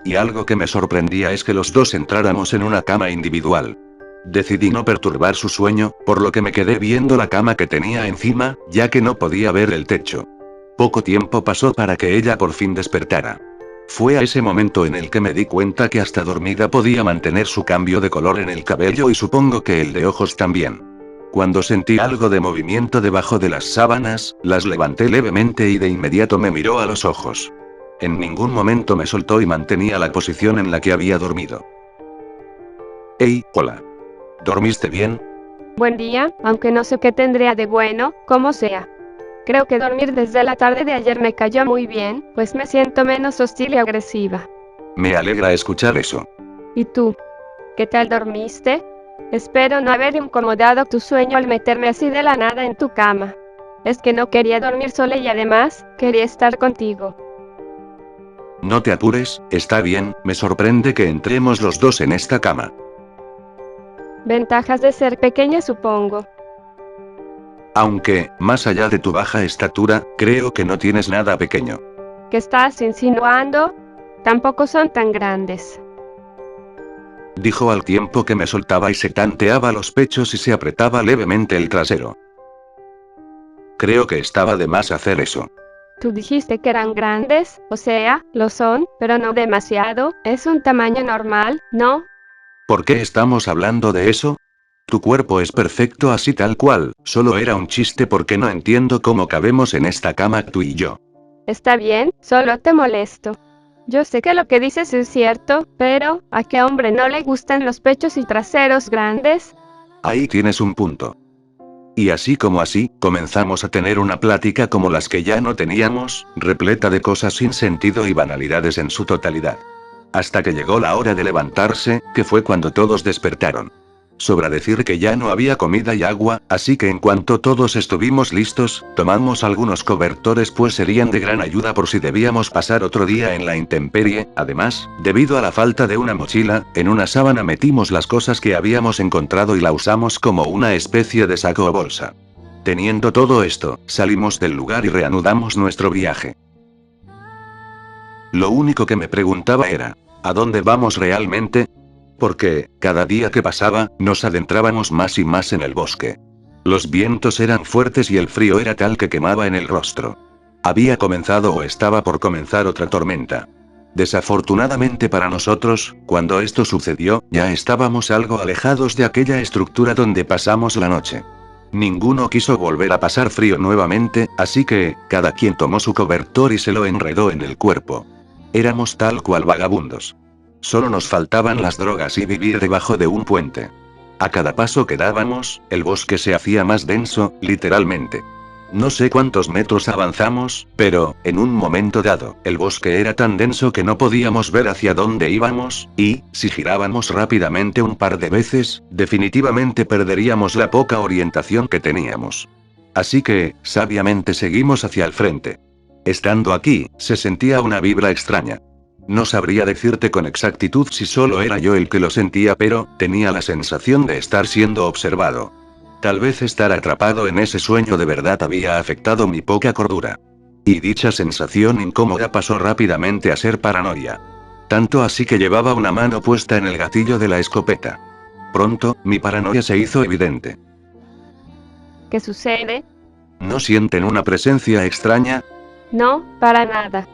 Y algo que me sorprendía es que los dos entráramos en una cama individual. Decidí no perturbar su sueño, por lo que me quedé viendo la cama que tenía encima, ya que no podía ver el techo. Poco tiempo pasó para que ella por fin despertara. Fue a ese momento en el que me di cuenta que hasta dormida podía mantener su cambio de color en el cabello y supongo que el de ojos también. Cuando sentí algo de movimiento debajo de las sábanas, las levanté levemente y de inmediato me miró a los ojos. En ningún momento me soltó y mantenía la posición en la que había dormido. Hey, hola. ¿Dormiste bien? Buen día, aunque no sé qué tendría de bueno, como sea. Creo que dormir desde la tarde de ayer me cayó muy bien, pues me siento menos hostil y agresiva. Me alegra escuchar eso. ¿Y tú? ¿Qué tal dormiste? Espero no haber incomodado tu sueño al meterme así de la nada en tu cama. Es que no quería dormir sola y además, quería estar contigo. No te apures, está bien, me sorprende que entremos los dos en esta cama. Ventajas de ser pequeña, supongo. Aunque, más allá de tu baja estatura, creo que no tienes nada pequeño. ¿Qué estás insinuando? Tampoco son tan grandes. Dijo al tiempo que me soltaba y se tanteaba los pechos y se apretaba levemente el trasero. Creo que estaba de más hacer eso. Tú dijiste que eran grandes, o sea, lo son, pero no demasiado, es un tamaño normal, ¿no? ¿Por qué estamos hablando de eso? Tu cuerpo es perfecto así tal cual, solo era un chiste porque no entiendo cómo cabemos en esta cama tú y yo. Está bien, solo te molesto. Yo sé que lo que dices es cierto, pero, ¿a qué hombre no le gustan los pechos y traseros grandes? Ahí tienes un punto. Y así como así, comenzamos a tener una plática como las que ya no teníamos, repleta de cosas sin sentido y banalidades en su totalidad. Hasta que llegó la hora de levantarse, que fue cuando todos despertaron. Sobra decir que ya no había comida y agua, así que en cuanto todos estuvimos listos, tomamos algunos cobertores pues serían de gran ayuda por si debíamos pasar otro día en la intemperie. Además, debido a la falta de una mochila, en una sábana metimos las cosas que habíamos encontrado y la usamos como una especie de saco o bolsa. Teniendo todo esto, salimos del lugar y reanudamos nuestro viaje. Lo único que me preguntaba era, ¿a dónde vamos realmente? porque, cada día que pasaba, nos adentrábamos más y más en el bosque. Los vientos eran fuertes y el frío era tal que quemaba en el rostro. Había comenzado o estaba por comenzar otra tormenta. Desafortunadamente para nosotros, cuando esto sucedió, ya estábamos algo alejados de aquella estructura donde pasamos la noche. Ninguno quiso volver a pasar frío nuevamente, así que, cada quien tomó su cobertor y se lo enredó en el cuerpo. Éramos tal cual vagabundos. Solo nos faltaban las drogas y vivir debajo de un puente. A cada paso que dábamos, el bosque se hacía más denso, literalmente. No sé cuántos metros avanzamos, pero, en un momento dado, el bosque era tan denso que no podíamos ver hacia dónde íbamos, y, si girábamos rápidamente un par de veces, definitivamente perderíamos la poca orientación que teníamos. Así que, sabiamente seguimos hacia el frente. Estando aquí, se sentía una vibra extraña. No sabría decirte con exactitud si solo era yo el que lo sentía, pero, tenía la sensación de estar siendo observado. Tal vez estar atrapado en ese sueño de verdad había afectado mi poca cordura. Y dicha sensación incómoda pasó rápidamente a ser paranoia. Tanto así que llevaba una mano puesta en el gatillo de la escopeta. Pronto, mi paranoia se hizo evidente. ¿Qué sucede? ¿No sienten una presencia extraña? No, para nada.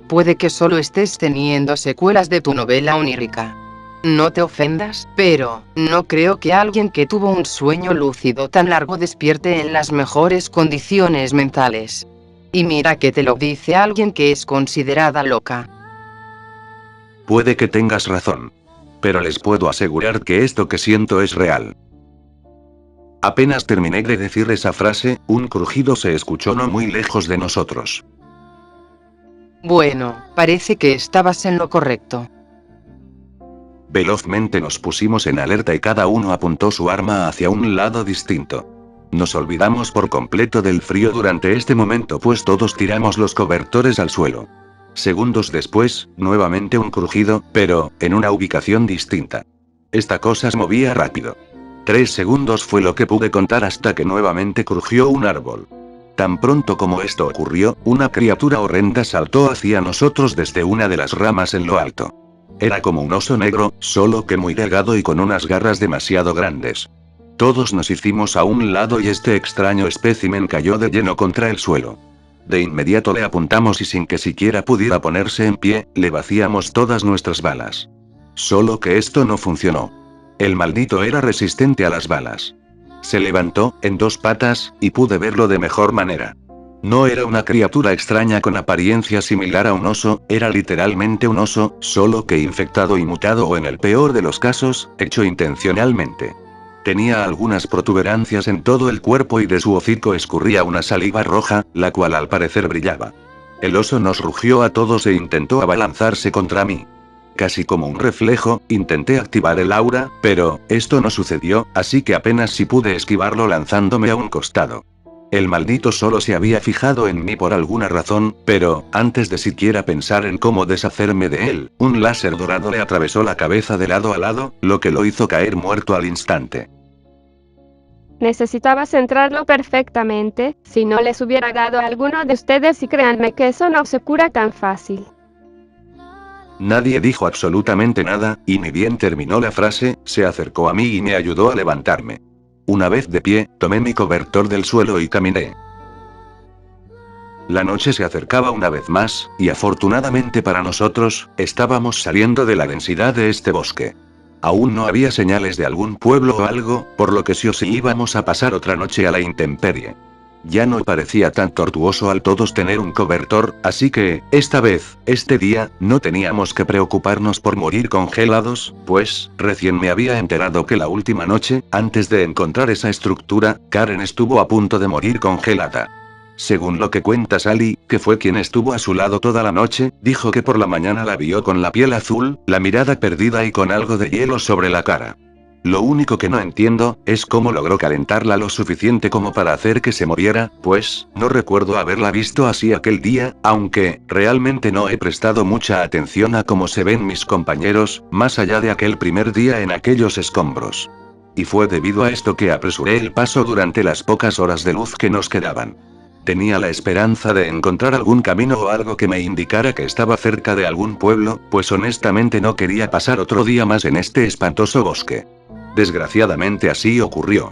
Puede que solo estés teniendo secuelas de tu novela onírica. No te ofendas, pero no creo que alguien que tuvo un sueño lúcido tan largo despierte en las mejores condiciones mentales. Y mira que te lo dice alguien que es considerada loca. Puede que tengas razón. Pero les puedo asegurar que esto que siento es real. Apenas terminé de decir esa frase, un crujido se escuchó no muy lejos de nosotros. Bueno, parece que estabas en lo correcto. Velozmente nos pusimos en alerta y cada uno apuntó su arma hacia un lado distinto. Nos olvidamos por completo del frío durante este momento, pues todos tiramos los cobertores al suelo. Segundos después, nuevamente un crujido, pero, en una ubicación distinta. Esta cosa se movía rápido. 3 segundos fue lo que pude contar hasta que nuevamente crujió un árbol. Tan pronto como esto ocurrió, una criatura horrenda saltó hacia nosotros desde una de las ramas en lo alto. Era como un oso negro, solo que muy delgado y con unas garras demasiado grandes. Todos nos hicimos a un lado y este extraño espécimen cayó de lleno contra el suelo. De inmediato le apuntamos y sin que siquiera pudiera ponerse en pie, le vaciamos todas nuestras balas. Solo que esto no funcionó. El maldito era resistente a las balas. Se levantó, en 2 patas, y pude verlo de mejor manera. No era una criatura extraña con apariencia similar a un oso, era literalmente un oso, solo que infectado y mutado o en el peor de los casos, hecho intencionalmente. Tenía algunas protuberancias en todo el cuerpo y de su hocico escurría una saliva roja, la cual al parecer brillaba. El oso nos rugió a todos e intentó abalanzarse contra mí. Casi como un reflejo, intenté activar el aura, pero, esto no sucedió, así que apenas si pude esquivarlo lanzándome a un costado. El maldito solo se había fijado en mí por alguna razón, pero, antes de siquiera pensar en cómo deshacerme de él, un láser dorado le atravesó la cabeza de lado a lado, lo que lo hizo caer muerto al instante. Necesitaba centrarlo perfectamente, si no les hubiera dado a alguno de ustedes y créanme que eso no se cura tan fácil. Nadie dijo absolutamente nada, y ni bien terminó la frase, se acercó a mí y me ayudó a levantarme. Una vez de pie, tomé mi cobertor del suelo y caminé. La noche se acercaba una vez más, y afortunadamente para nosotros, estábamos saliendo de la densidad de este bosque. Aún no había señales de algún pueblo o algo, por lo que sí o sí íbamos a pasar otra noche a la intemperie. Ya no parecía tan tortuoso al todos tener un cobertor, así que, esta vez, este día, no teníamos que preocuparnos por morir congelados, pues, recién me había enterado que la última noche, antes de encontrar esa estructura, Karen estuvo a punto de morir congelada. Según lo que cuenta Sally, que fue quien estuvo a su lado toda la noche, dijo que por la mañana la vio con la piel azul, la mirada perdida y con algo de hielo sobre la cara. Lo único que no entiendo, es cómo logró calentarla lo suficiente como para hacer que se muriera, pues, no recuerdo haberla visto así aquel día, aunque, realmente no he prestado mucha atención a cómo se ven mis compañeros, más allá de aquel primer día en aquellos escombros. Y fue debido a esto que apresuré el paso durante las pocas horas de luz que nos quedaban. Tenía la esperanza de encontrar algún camino o algo que me indicara que estaba cerca de algún pueblo, pues honestamente no quería pasar otro día más en este espantoso bosque. Desgraciadamente así ocurrió.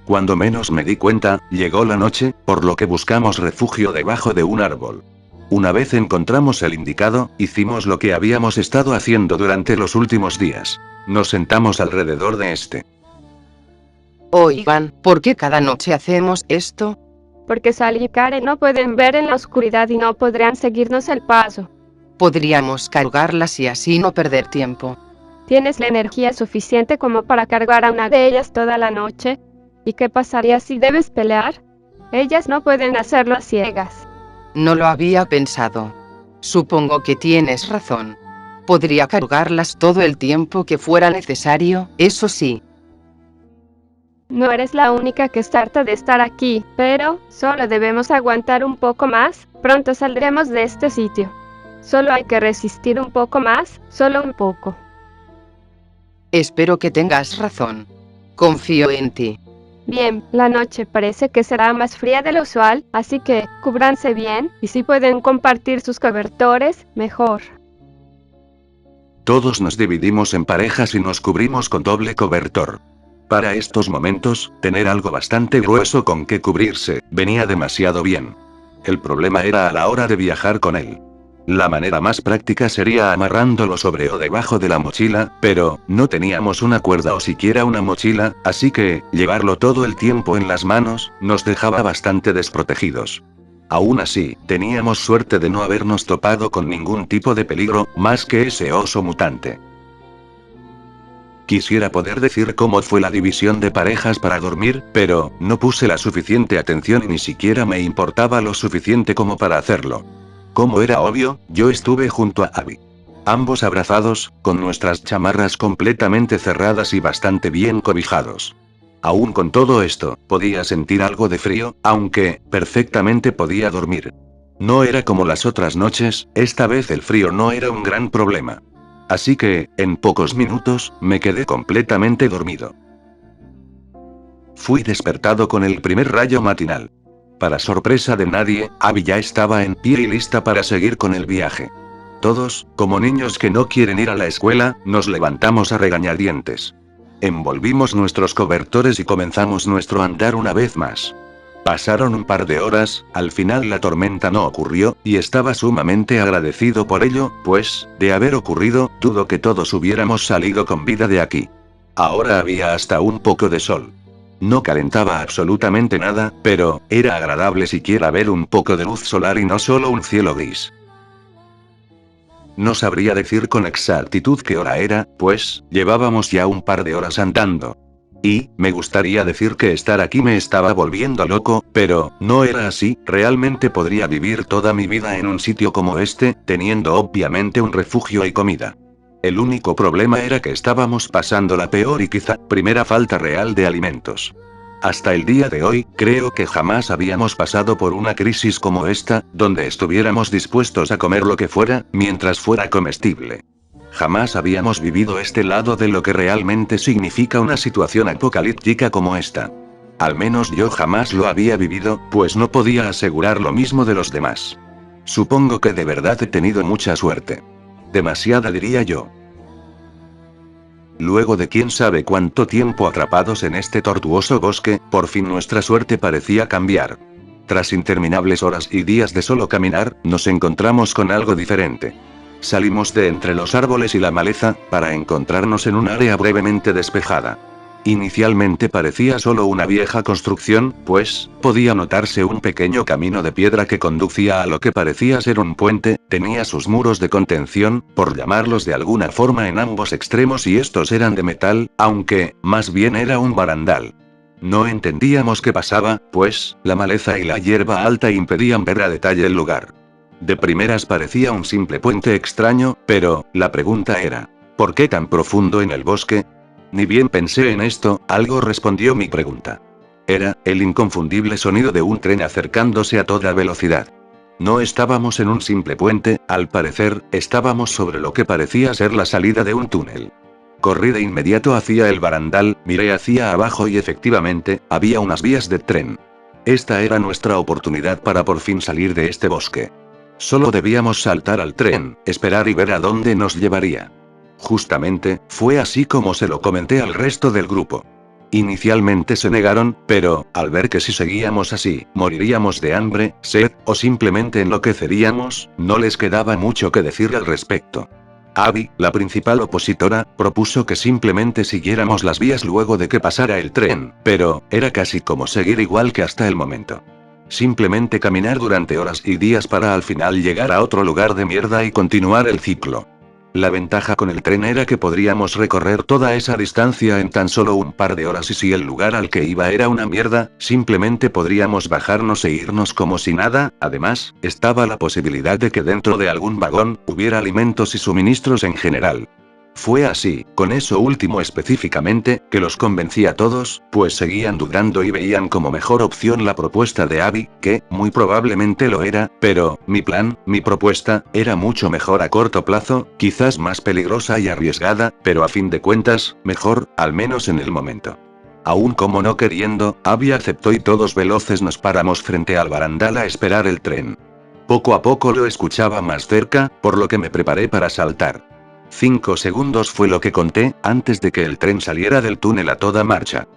Cuando menos me di cuenta, llegó la noche, por lo que buscamos refugio debajo de un árbol. Una vez encontramos el indicado, hicimos lo que habíamos estado haciendo durante los últimos días. Nos sentamos alrededor de este. Oigan, ¿por qué cada noche hacemos esto? Porque Sally y Karen no pueden ver en la oscuridad y no podrán seguirnos el paso. Podríamos cargarlas y así no perder tiempo. ¿Tienes la energía suficiente como para cargar a una de ellas toda la noche? ¿Y qué pasaría si debes pelear? Ellas no pueden hacerlo a ciegas. No lo había pensado. Supongo que tienes razón. Podría cargarlas todo el tiempo que fuera necesario, eso sí. No eres la única que está harta de estar aquí, pero solo debemos aguantar un poco más, pronto saldremos de este sitio. Solo hay que resistir un poco más, solo un poco. Espero que tengas razón. Confío en ti. Bien, la noche parece que será más fría de lo usual, así que cúbranse bien, y si pueden compartir sus cobertores, mejor. Todos nos dividimos en parejas y nos cubrimos con doble cobertor. Para estos momentos, tener algo bastante grueso con que cubrirse, venía demasiado bien. El problema era a la hora de viajar con él. La manera más práctica sería amarrándolo sobre o debajo de la mochila, pero no teníamos una cuerda o siquiera una mochila, así que llevarlo todo el tiempo en las manos nos dejaba bastante desprotegidos. Aún así, teníamos suerte de no habernos topado con ningún tipo de peligro, más que ese oso mutante. Quisiera poder decir cómo fue la división de parejas para dormir, pero no puse la suficiente atención y ni siquiera me importaba lo suficiente como para hacerlo. Como era obvio, yo estuve junto a Abby. Ambos abrazados, con nuestras chamarras completamente cerradas y bastante bien cobijados. Aún con todo esto, podía sentir algo de frío, aunque perfectamente podía dormir. No era como las otras noches, esta vez el frío no era un gran problema. Así que, en pocos minutos, me quedé completamente dormido. Fui despertado con el primer rayo matinal. Para sorpresa de nadie, Abby ya estaba en pie y lista para seguir con el viaje. Todos, como niños que no quieren ir a la escuela, nos levantamos a regañadientes. Envolvimos nuestros cobertores y comenzamos nuestro andar una vez más. Pasaron un par de horas, al final la tormenta no ocurrió, y estaba sumamente agradecido por ello, pues, de haber ocurrido, dudo que todos hubiéramos salido con vida de aquí. Ahora había hasta un poco de sol. No calentaba absolutamente nada, pero era agradable siquiera ver un poco de luz solar y no solo un cielo gris. No sabría decir con exactitud qué hora era, pues, llevábamos ya un par de horas andando. Y, me gustaría decir que estar aquí me estaba volviendo loco, pero, no era así, realmente podría vivir toda mi vida en un sitio como este, teniendo obviamente un refugio y comida. El único problema era que estábamos pasando la peor y quizá primera falta real de alimentos. Hasta el día de hoy, creo que jamás habíamos pasado por una crisis como esta, donde estuviéramos dispuestos a comer lo que fuera, mientras fuera comestible. Jamás habíamos vivido este lado de lo que realmente significa una situación apocalíptica como esta. Al menos yo jamás lo había vivido, pues no podía asegurar lo mismo de los demás. Supongo que de verdad he tenido mucha suerte. Demasiada, diría yo. Luego de quién sabe cuánto tiempo atrapados en este tortuoso bosque, por fin nuestra suerte parecía cambiar. Tras interminables horas y días de solo caminar, nos encontramos con algo diferente. Salimos de entre los árboles y la maleza, para encontrarnos en un área brevemente despejada. Inicialmente parecía solo una vieja construcción, pues, podía notarse un pequeño camino de piedra que conducía a lo que parecía ser un puente, tenía sus muros de contención, por llamarlos de alguna forma en ambos extremos y estos eran de metal, aunque, más bien era un barandal. No entendíamos qué pasaba, pues, la maleza y la hierba alta impedían ver a detalle el lugar. De primeras parecía un simple puente extraño, pero, la pregunta era, ¿por qué tan profundo en el bosque? Ni bien pensé en esto, algo respondió mi pregunta. Era, el inconfundible sonido de un tren acercándose a toda velocidad. No estábamos en un simple puente, al parecer, estábamos sobre lo que parecía ser la salida de un túnel. Corrí de inmediato hacia el barandal, miré hacia abajo y efectivamente, había unas vías de tren. Esta era nuestra oportunidad para por fin salir de este bosque. Solo debíamos saltar al tren, esperar y ver a dónde nos llevaría. Justamente, fue así como se lo comenté al resto del grupo. Inicialmente se negaron, pero, al ver que si seguíamos así, moriríamos de hambre, sed, o simplemente enloqueceríamos, no les quedaba mucho que decir al respecto. Abby, la principal opositora, propuso que simplemente siguiéramos las vías luego de que pasara el tren, pero, era casi como seguir igual que hasta el momento. Simplemente caminar durante horas y días para al final llegar a otro lugar de mierda y continuar el ciclo. La ventaja con el tren era que podríamos recorrer toda esa distancia en tan solo un par de horas y si el lugar al que iba era una mierda, simplemente podríamos bajarnos e irnos como si nada. Además, estaba la posibilidad de que dentro de algún vagón, hubiera alimentos y suministros en general. Fue así, con eso último específicamente, que los convencí a todos, pues seguían dudando y veían como mejor opción la propuesta de Abby, que, muy probablemente lo era, pero, mi propuesta, era mucho mejor a corto plazo, quizás más peligrosa y arriesgada, pero a fin de cuentas, mejor, al menos en el momento. Aún como no queriendo, Abby aceptó y todos veloces nos paramos frente al barandal a esperar el tren. Poco a poco lo escuchaba más cerca, por lo que me preparé para saltar. 5 segundos fue lo que conté, antes de que el tren saliera del túnel a toda marcha.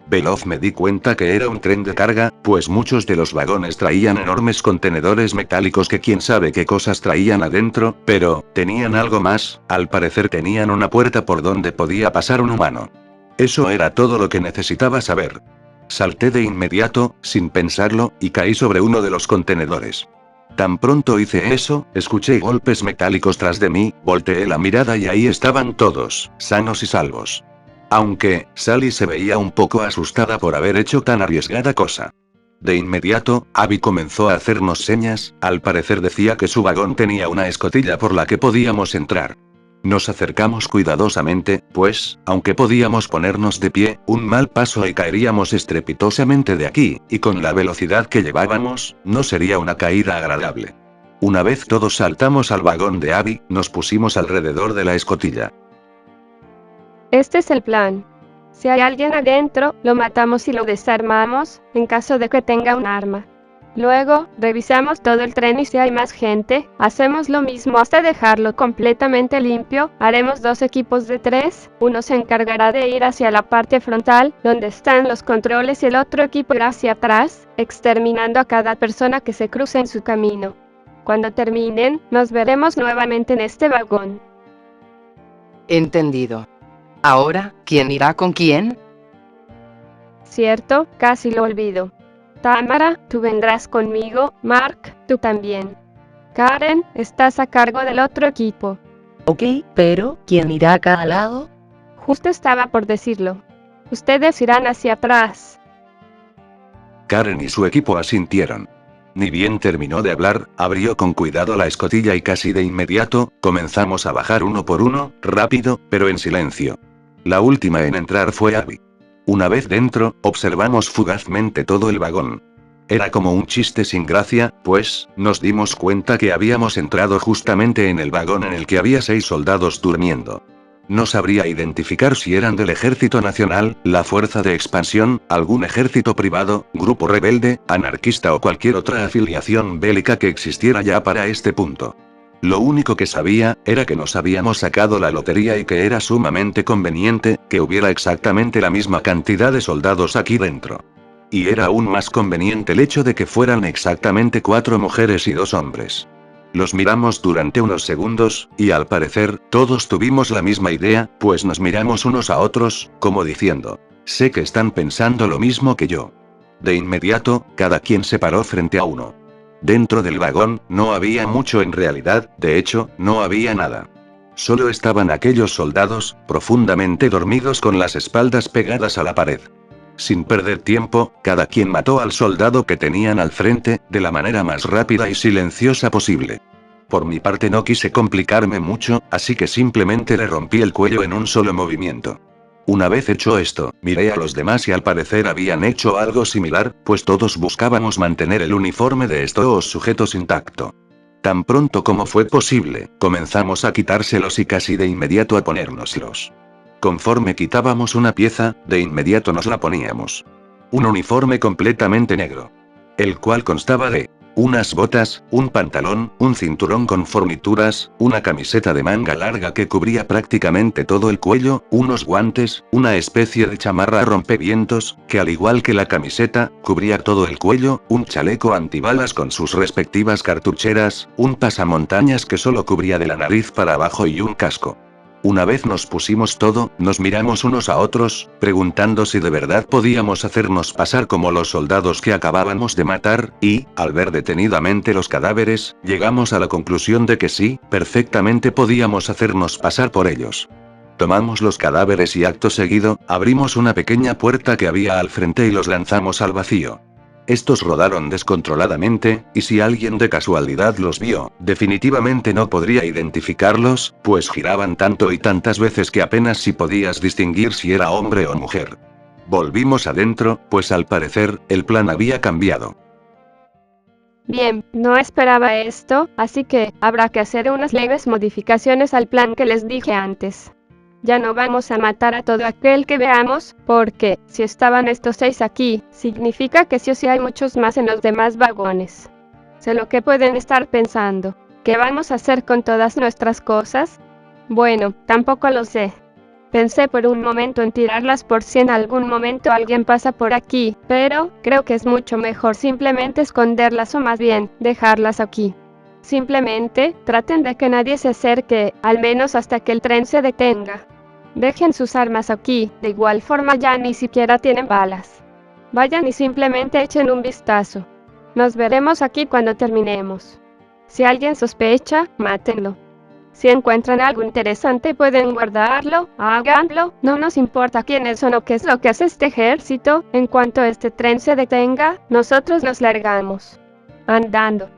Veloz me di cuenta que era un tren de carga, pues muchos de los vagones traían enormes contenedores metálicos que quién sabe qué cosas traían adentro, pero, tenían algo más, al parecer tenían una puerta por donde podía pasar un humano. Eso era todo lo que necesitaba saber. Salté de inmediato, sin pensarlo, y caí sobre uno de los contenedores. Tan pronto hice eso, escuché golpes metálicos tras de mí, volteé la mirada y ahí estaban todos, sanos y salvos. Aunque, Sally se veía un poco asustada por haber hecho tan arriesgada cosa. De inmediato, Abby comenzó a hacernos señas, al parecer decía que su vagón tenía una escotilla por la que podíamos entrar. Nos acercamos cuidadosamente, pues, aunque podíamos ponernos de pie, un mal paso y caeríamos estrepitosamente de aquí, y con la velocidad que llevábamos, no sería una caída agradable. Una vez todos saltamos al vagón de Abby, nos pusimos alrededor de la escotilla. Este es el plan. Si hay alguien adentro, lo matamos y lo desarmamos, en caso de que tenga un arma. Luego, revisamos todo el tren y si hay más gente, hacemos lo mismo hasta dejarlo completamente limpio. Haremos 2 equipos de 3, uno se encargará de ir hacia la parte frontal, donde están los controles y el otro equipo irá hacia atrás, exterminando a cada persona que se cruce en su camino. Cuando terminen, nos veremos nuevamente en este vagón. Entendido. Ahora, ¿quién irá con quién? Cierto, casi lo olvido. Tamara, tú vendrás conmigo, Mark, tú también. Karen, estás a cargo del otro equipo. Ok, pero ¿quién irá a cada lado? Justo estaba por decirlo. Ustedes irán hacia atrás. Karen y su equipo asintieron. Ni bien terminó de hablar, abrió con cuidado la escotilla y casi de inmediato, comenzamos a bajar uno por uno, rápido, pero en silencio. La última en entrar fue Abby. Una vez dentro, observamos fugazmente todo el vagón. Era como un chiste sin gracia, pues, nos dimos cuenta que habíamos entrado justamente en el vagón en el que había 6 soldados durmiendo. No sabría identificar si eran del Ejército Nacional, la Fuerza de Expansión, algún ejército privado, grupo rebelde, anarquista o cualquier otra afiliación bélica que existiera ya para este punto. Lo único que sabía, era que nos habíamos sacado la lotería y que era sumamente conveniente, que hubiera exactamente la misma cantidad de soldados aquí dentro. Y era aún más conveniente el hecho de que fueran exactamente 4 mujeres y 2 hombres. Los miramos durante unos segundos, y al parecer, todos tuvimos la misma idea, pues nos miramos unos a otros, como diciendo, sé que están pensando lo mismo que yo. De inmediato, cada quien se paró frente a uno. Dentro del vagón, no había mucho en realidad, de hecho, no había nada. Solo estaban aquellos soldados, profundamente dormidos con las espaldas pegadas a la pared. Sin perder tiempo, cada quien mató al soldado que tenían al frente, de la manera más rápida y silenciosa posible. Por mi parte no quise complicarme mucho, así que simplemente le rompí el cuello en un solo movimiento. Una vez hecho esto, miré a los demás y al parecer habían hecho algo similar, pues todos buscábamos mantener el uniforme de estos sujetos intacto. Tan pronto como fue posible, comenzamos a quitárselos y casi de inmediato a ponérnoslos. Conforme quitábamos una pieza, de inmediato nos la poníamos. Un uniforme completamente negro. el cual constaba de unas botas, un pantalón, un cinturón con fornituras, una camiseta de manga larga que cubría prácticamente todo el cuello, unos guantes, una especie de chamarra rompevientos, que al igual que la camiseta, cubría todo el cuello, un chaleco antibalas con sus respectivas cartucheras, un pasamontañas que solo cubría de la nariz para abajo y un casco. Una vez nos pusimos todo, nos miramos unos a otros, preguntando si de verdad podíamos hacernos pasar como los soldados que acabábamos de matar, y, al ver detenidamente los cadáveres, llegamos a la conclusión de que sí, perfectamente podíamos hacernos pasar por ellos. Tomamos los cadáveres y acto seguido, abrimos una pequeña puerta que había al frente y los lanzamos al vacío. Estos rodaron descontroladamente, y si alguien de casualidad los vio, definitivamente no podría identificarlos, pues giraban tanto y tantas veces que apenas si podías distinguir si era hombre o mujer. Volvimos adentro, pues al parecer, el plan había cambiado. Bien, no esperaba esto, así que habrá que hacer unas leves modificaciones al plan que les dije antes. Ya no vamos a matar a todo aquel que veamos, porque, si estaban estos 6 aquí, significa que sí o sí hay muchos más en los demás vagones. Sé lo que pueden estar pensando. ¿Qué vamos a hacer con todas nuestras cosas? Bueno, tampoco lo sé. Pensé por un momento en tirarlas por si en algún momento alguien pasa por aquí, pero creo que es mucho mejor simplemente esconderlas o más bien, dejarlas aquí. Simplemente, traten de que nadie se acerque, al menos hasta que el tren se detenga. Dejen sus armas aquí, de igual forma ya ni siquiera tienen balas. Vayan y simplemente echen un vistazo. Nos veremos aquí cuando terminemos. Si alguien sospecha, mátenlo. Si encuentran algo interesante pueden guardarlo, háganlo, no nos importa quiénes son o qué es lo que hace este ejército, en cuanto este tren se detenga, nosotros nos largamos. Andando.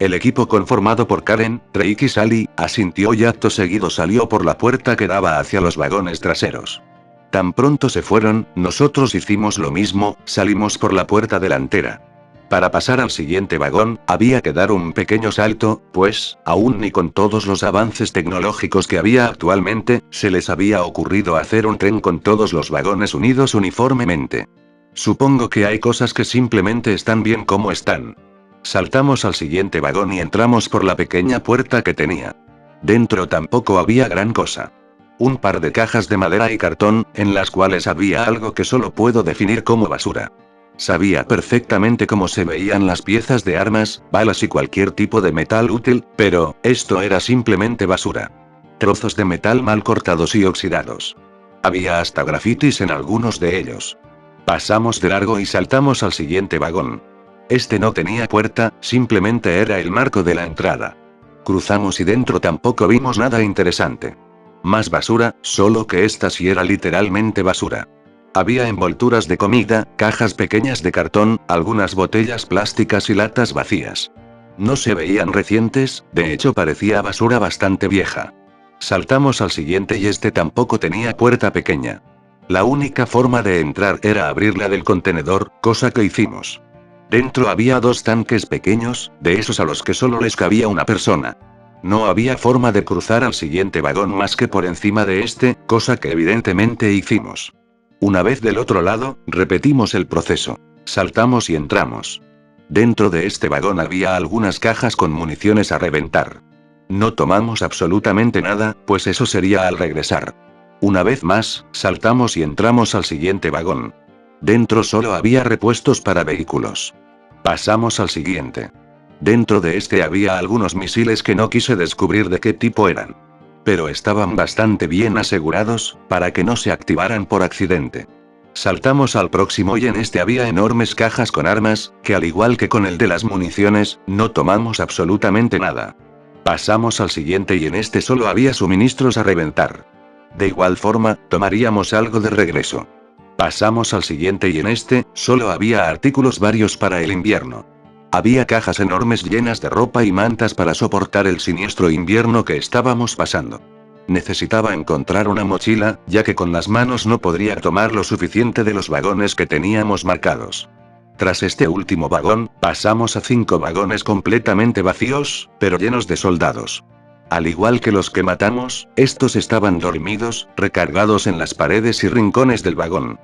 El equipo conformado por Karen, Drake y Sally, asintió y acto seguido salió por la puerta que daba hacia los vagones traseros. Tan pronto se fueron, nosotros hicimos lo mismo, salimos por la puerta delantera. Para pasar al siguiente vagón, había que dar un pequeño salto, pues, aún ni con todos los avances tecnológicos que había actualmente, se les había ocurrido hacer un tren con todos los vagones unidos uniformemente. Supongo que hay cosas que simplemente están bien como están. Saltamos al siguiente vagón y entramos por la pequeña puerta que tenía. Dentro tampoco había gran cosa. Un par de cajas de madera y cartón, en las cuales había algo que solo puedo definir como basura. Sabía perfectamente cómo se veían las piezas de armas, balas y cualquier tipo de metal útil, pero esto era simplemente basura. Trozos de metal mal cortados y oxidados. Había hasta grafitis en algunos de ellos. Pasamos de largo y saltamos al siguiente vagón. Este no tenía puerta, simplemente era el marco de la entrada. Cruzamos y dentro tampoco vimos nada interesante. Más basura, solo que esta sí era literalmente basura. Había envolturas de comida, cajas pequeñas de cartón, algunas botellas plásticas y latas vacías. No se veían recientes, de hecho parecía basura bastante vieja. Saltamos al siguiente y este tampoco tenía puerta pequeña. La única forma de entrar era abrirla del contenedor, cosa que hicimos. Dentro había 2 tanques pequeños, de esos a los que solo les cabía una persona. No había forma de cruzar al siguiente vagón más que por encima de este, cosa que evidentemente hicimos. Una vez del otro lado, repetimos el proceso. Saltamos y entramos. Dentro de este vagón había algunas cajas con municiones a reventar. No tomamos absolutamente nada, pues eso sería al regresar. Una vez más, saltamos y entramos al siguiente vagón. Dentro solo había repuestos para vehículos. Pasamos al siguiente. Dentro de este había algunos misiles que no quise descubrir de qué tipo eran. Pero estaban bastante bien asegurados, para que no se activaran por accidente. Saltamos al próximo y en este había enormes cajas con armas, que al igual que con el de las municiones, no tomamos absolutamente nada. Pasamos al siguiente y en este solo había suministros a reventar. De igual forma, tomaríamos algo de regreso. Pasamos al siguiente y en este, solo había artículos varios para el invierno. Había cajas enormes llenas de ropa y mantas para soportar el siniestro invierno que estábamos pasando. Necesitaba encontrar una mochila, ya que con las manos no podría tomar lo suficiente de los vagones que teníamos marcados. Tras este último vagón, pasamos a 5 vagones completamente vacíos, pero llenos de soldados. Al igual que los que matamos, estos estaban dormidos, recargados en las paredes y rincones del vagón.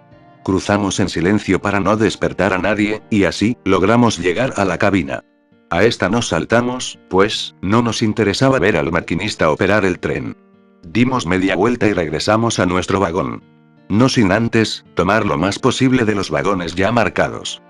Cruzamos en silencio para no despertar a nadie, y así, logramos llegar a la cabina. A esta nos saltamos, pues, no nos interesaba ver al maquinista operar el tren. Dimos media vuelta y regresamos a nuestro vagón. No sin antes, tomar lo más posible de los vagones ya marcados.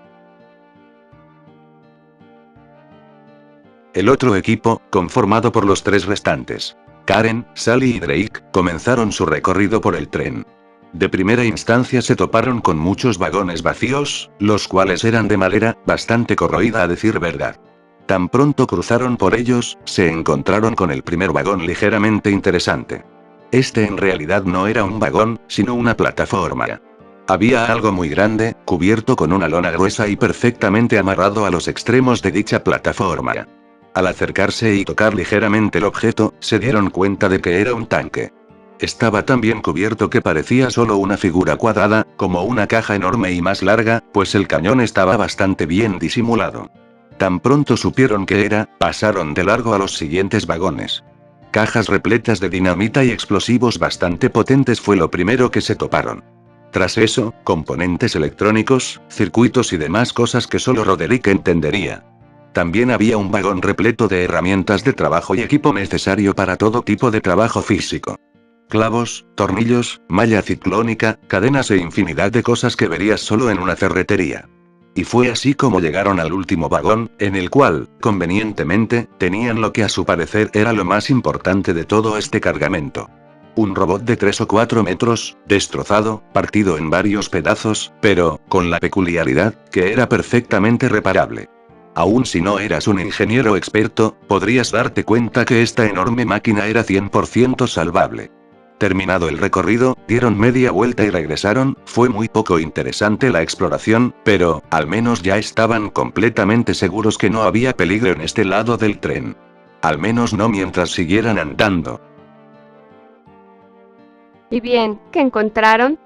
El otro equipo, conformado por los 3 restantes, Karen, Sally y Drake, comenzaron su recorrido por el tren. De primera instancia se toparon con muchos vagones vacíos, los cuales eran de madera, bastante corroída a decir verdad. Tan pronto cruzaron por ellos, se encontraron con el primer vagón ligeramente interesante. Este en realidad no era un vagón, sino una plataforma. Había algo muy grande, cubierto con una lona gruesa y perfectamente amarrado a los extremos de dicha plataforma. Al acercarse y tocar ligeramente el objeto, se dieron cuenta de que era un tanque. Estaba tan bien cubierto que parecía solo una figura cuadrada, como una caja enorme y más larga, pues el cañón estaba bastante bien disimulado. Tan pronto supieron qué era, pasaron de largo a los siguientes vagones. Cajas repletas de dinamita y explosivos bastante potentes fue lo primero que se toparon. Tras eso, componentes electrónicos, circuitos y demás cosas que solo Roderick entendería. También había un vagón repleto de herramientas de trabajo y equipo necesario para todo tipo de trabajo físico. Clavos, tornillos, malla ciclónica, cadenas e infinidad de cosas que verías solo en una ferretería. Y fue así como llegaron al último vagón, en el cual, convenientemente, tenían lo que a su parecer era lo más importante de todo este cargamento. Un robot de 3 o 4 metros, destrozado, partido en varios pedazos, pero, con la peculiaridad, que era perfectamente reparable. Aún si no eras un ingeniero experto, podrías darte cuenta que esta enorme máquina era 100% salvable. Terminado el recorrido, dieron media vuelta y regresaron. Fue muy poco interesante la exploración, pero, al menos ya estaban completamente seguros que no había peligro en este lado del tren. Al menos no mientras siguieran andando. ¿Y bien, qué encontraron?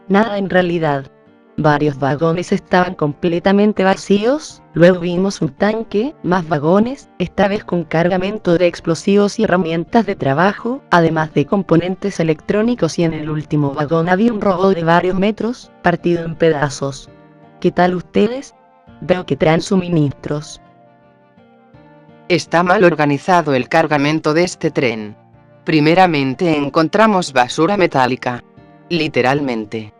Nada en realidad. Varios vagones estaban completamente vacíos, luego vimos un tanque, más vagones, esta vez con cargamento de explosivos y herramientas de trabajo, además de componentes electrónicos, y en el último vagón había un robot de varios metros, partido en pedazos. ¿Qué tal ustedes? Veo que traen suministros. Está mal organizado el cargamento de este tren. Primeramente encontramos basura metálica. Literalmente.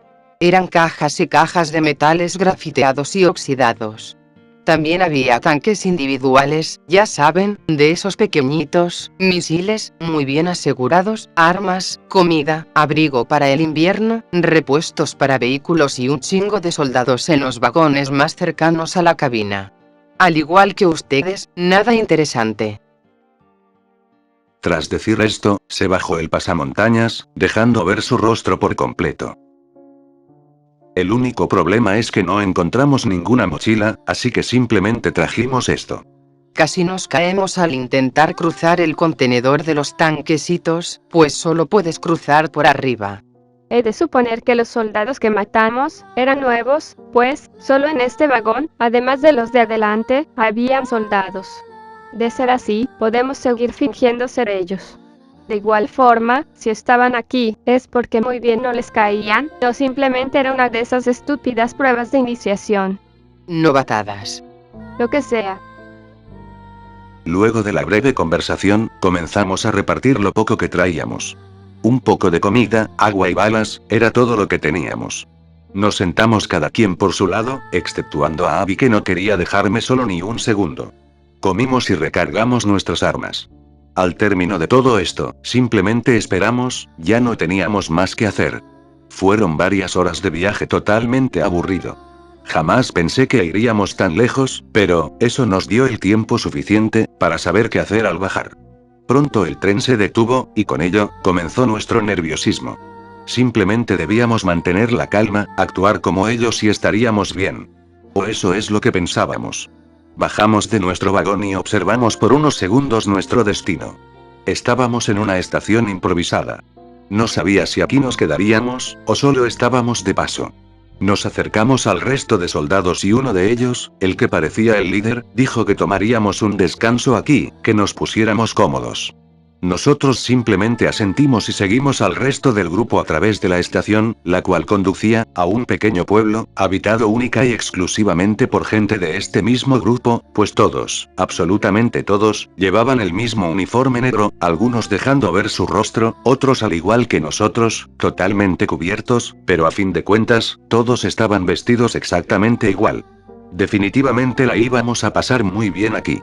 Eran cajas y cajas de metales grafiteados y oxidados. También había tanques individuales, ya saben, de esos pequeñitos, misiles, muy bien asegurados, armas, comida, abrigo para el invierno, repuestos para vehículos y un chingo de soldados en los vagones más cercanos a la cabina. Al igual que ustedes, nada interesante. Tras decir esto, se bajó el pasamontañas, dejando ver su rostro por completo. El único problema es que no encontramos ninguna mochila, así que simplemente trajimos esto. Casi nos caemos al intentar cruzar el contenedor de los tanquecitos, pues solo puedes cruzar por arriba. He de suponer que los soldados que matamos eran nuevos, pues, solo en este vagón, además de los de adelante, habían soldados. De ser así, podemos seguir fingiendo ser ellos. De igual forma, si estaban aquí, es porque muy bien no les caían, o simplemente era una de esas estúpidas pruebas de iniciación. Novatadas. Lo que sea. Luego de la breve conversación, comenzamos a repartir lo poco que traíamos. Un poco de comida, agua y balas, era todo lo que teníamos. Nos sentamos cada quien por su lado, exceptuando a Abby, que no quería dejarme solo ni un segundo. Comimos y recargamos nuestras armas. Al término de todo esto, simplemente esperamos, ya no teníamos más que hacer. Fueron varias horas de viaje totalmente aburrido. Jamás pensé que iríamos tan lejos, pero, eso nos dio el tiempo suficiente, para saber qué hacer al bajar. Pronto el tren se detuvo, y con ello, comenzó nuestro nerviosismo. Simplemente debíamos mantener la calma, actuar como ellos y estaríamos bien. O eso es lo que pensábamos. Bajamos de nuestro vagón y observamos por unos segundos nuestro destino. Estábamos en una estación improvisada. No sabía si aquí nos quedaríamos, o solo estábamos de paso. Nos acercamos al resto de soldados y uno de ellos, el que parecía el líder, dijo que tomaríamos un descanso aquí, que nos pusiéramos cómodos. Nosotros simplemente asentimos y seguimos al resto del grupo a través de la estación, la cual conducía a un pequeño pueblo, habitado única y exclusivamente por gente de este mismo grupo, pues todos, absolutamente todos, llevaban el mismo uniforme negro, algunos dejando ver su rostro, otros al igual que nosotros, totalmente cubiertos, pero a fin de cuentas, todos estaban vestidos exactamente igual. Definitivamente la íbamos a pasar muy bien aquí.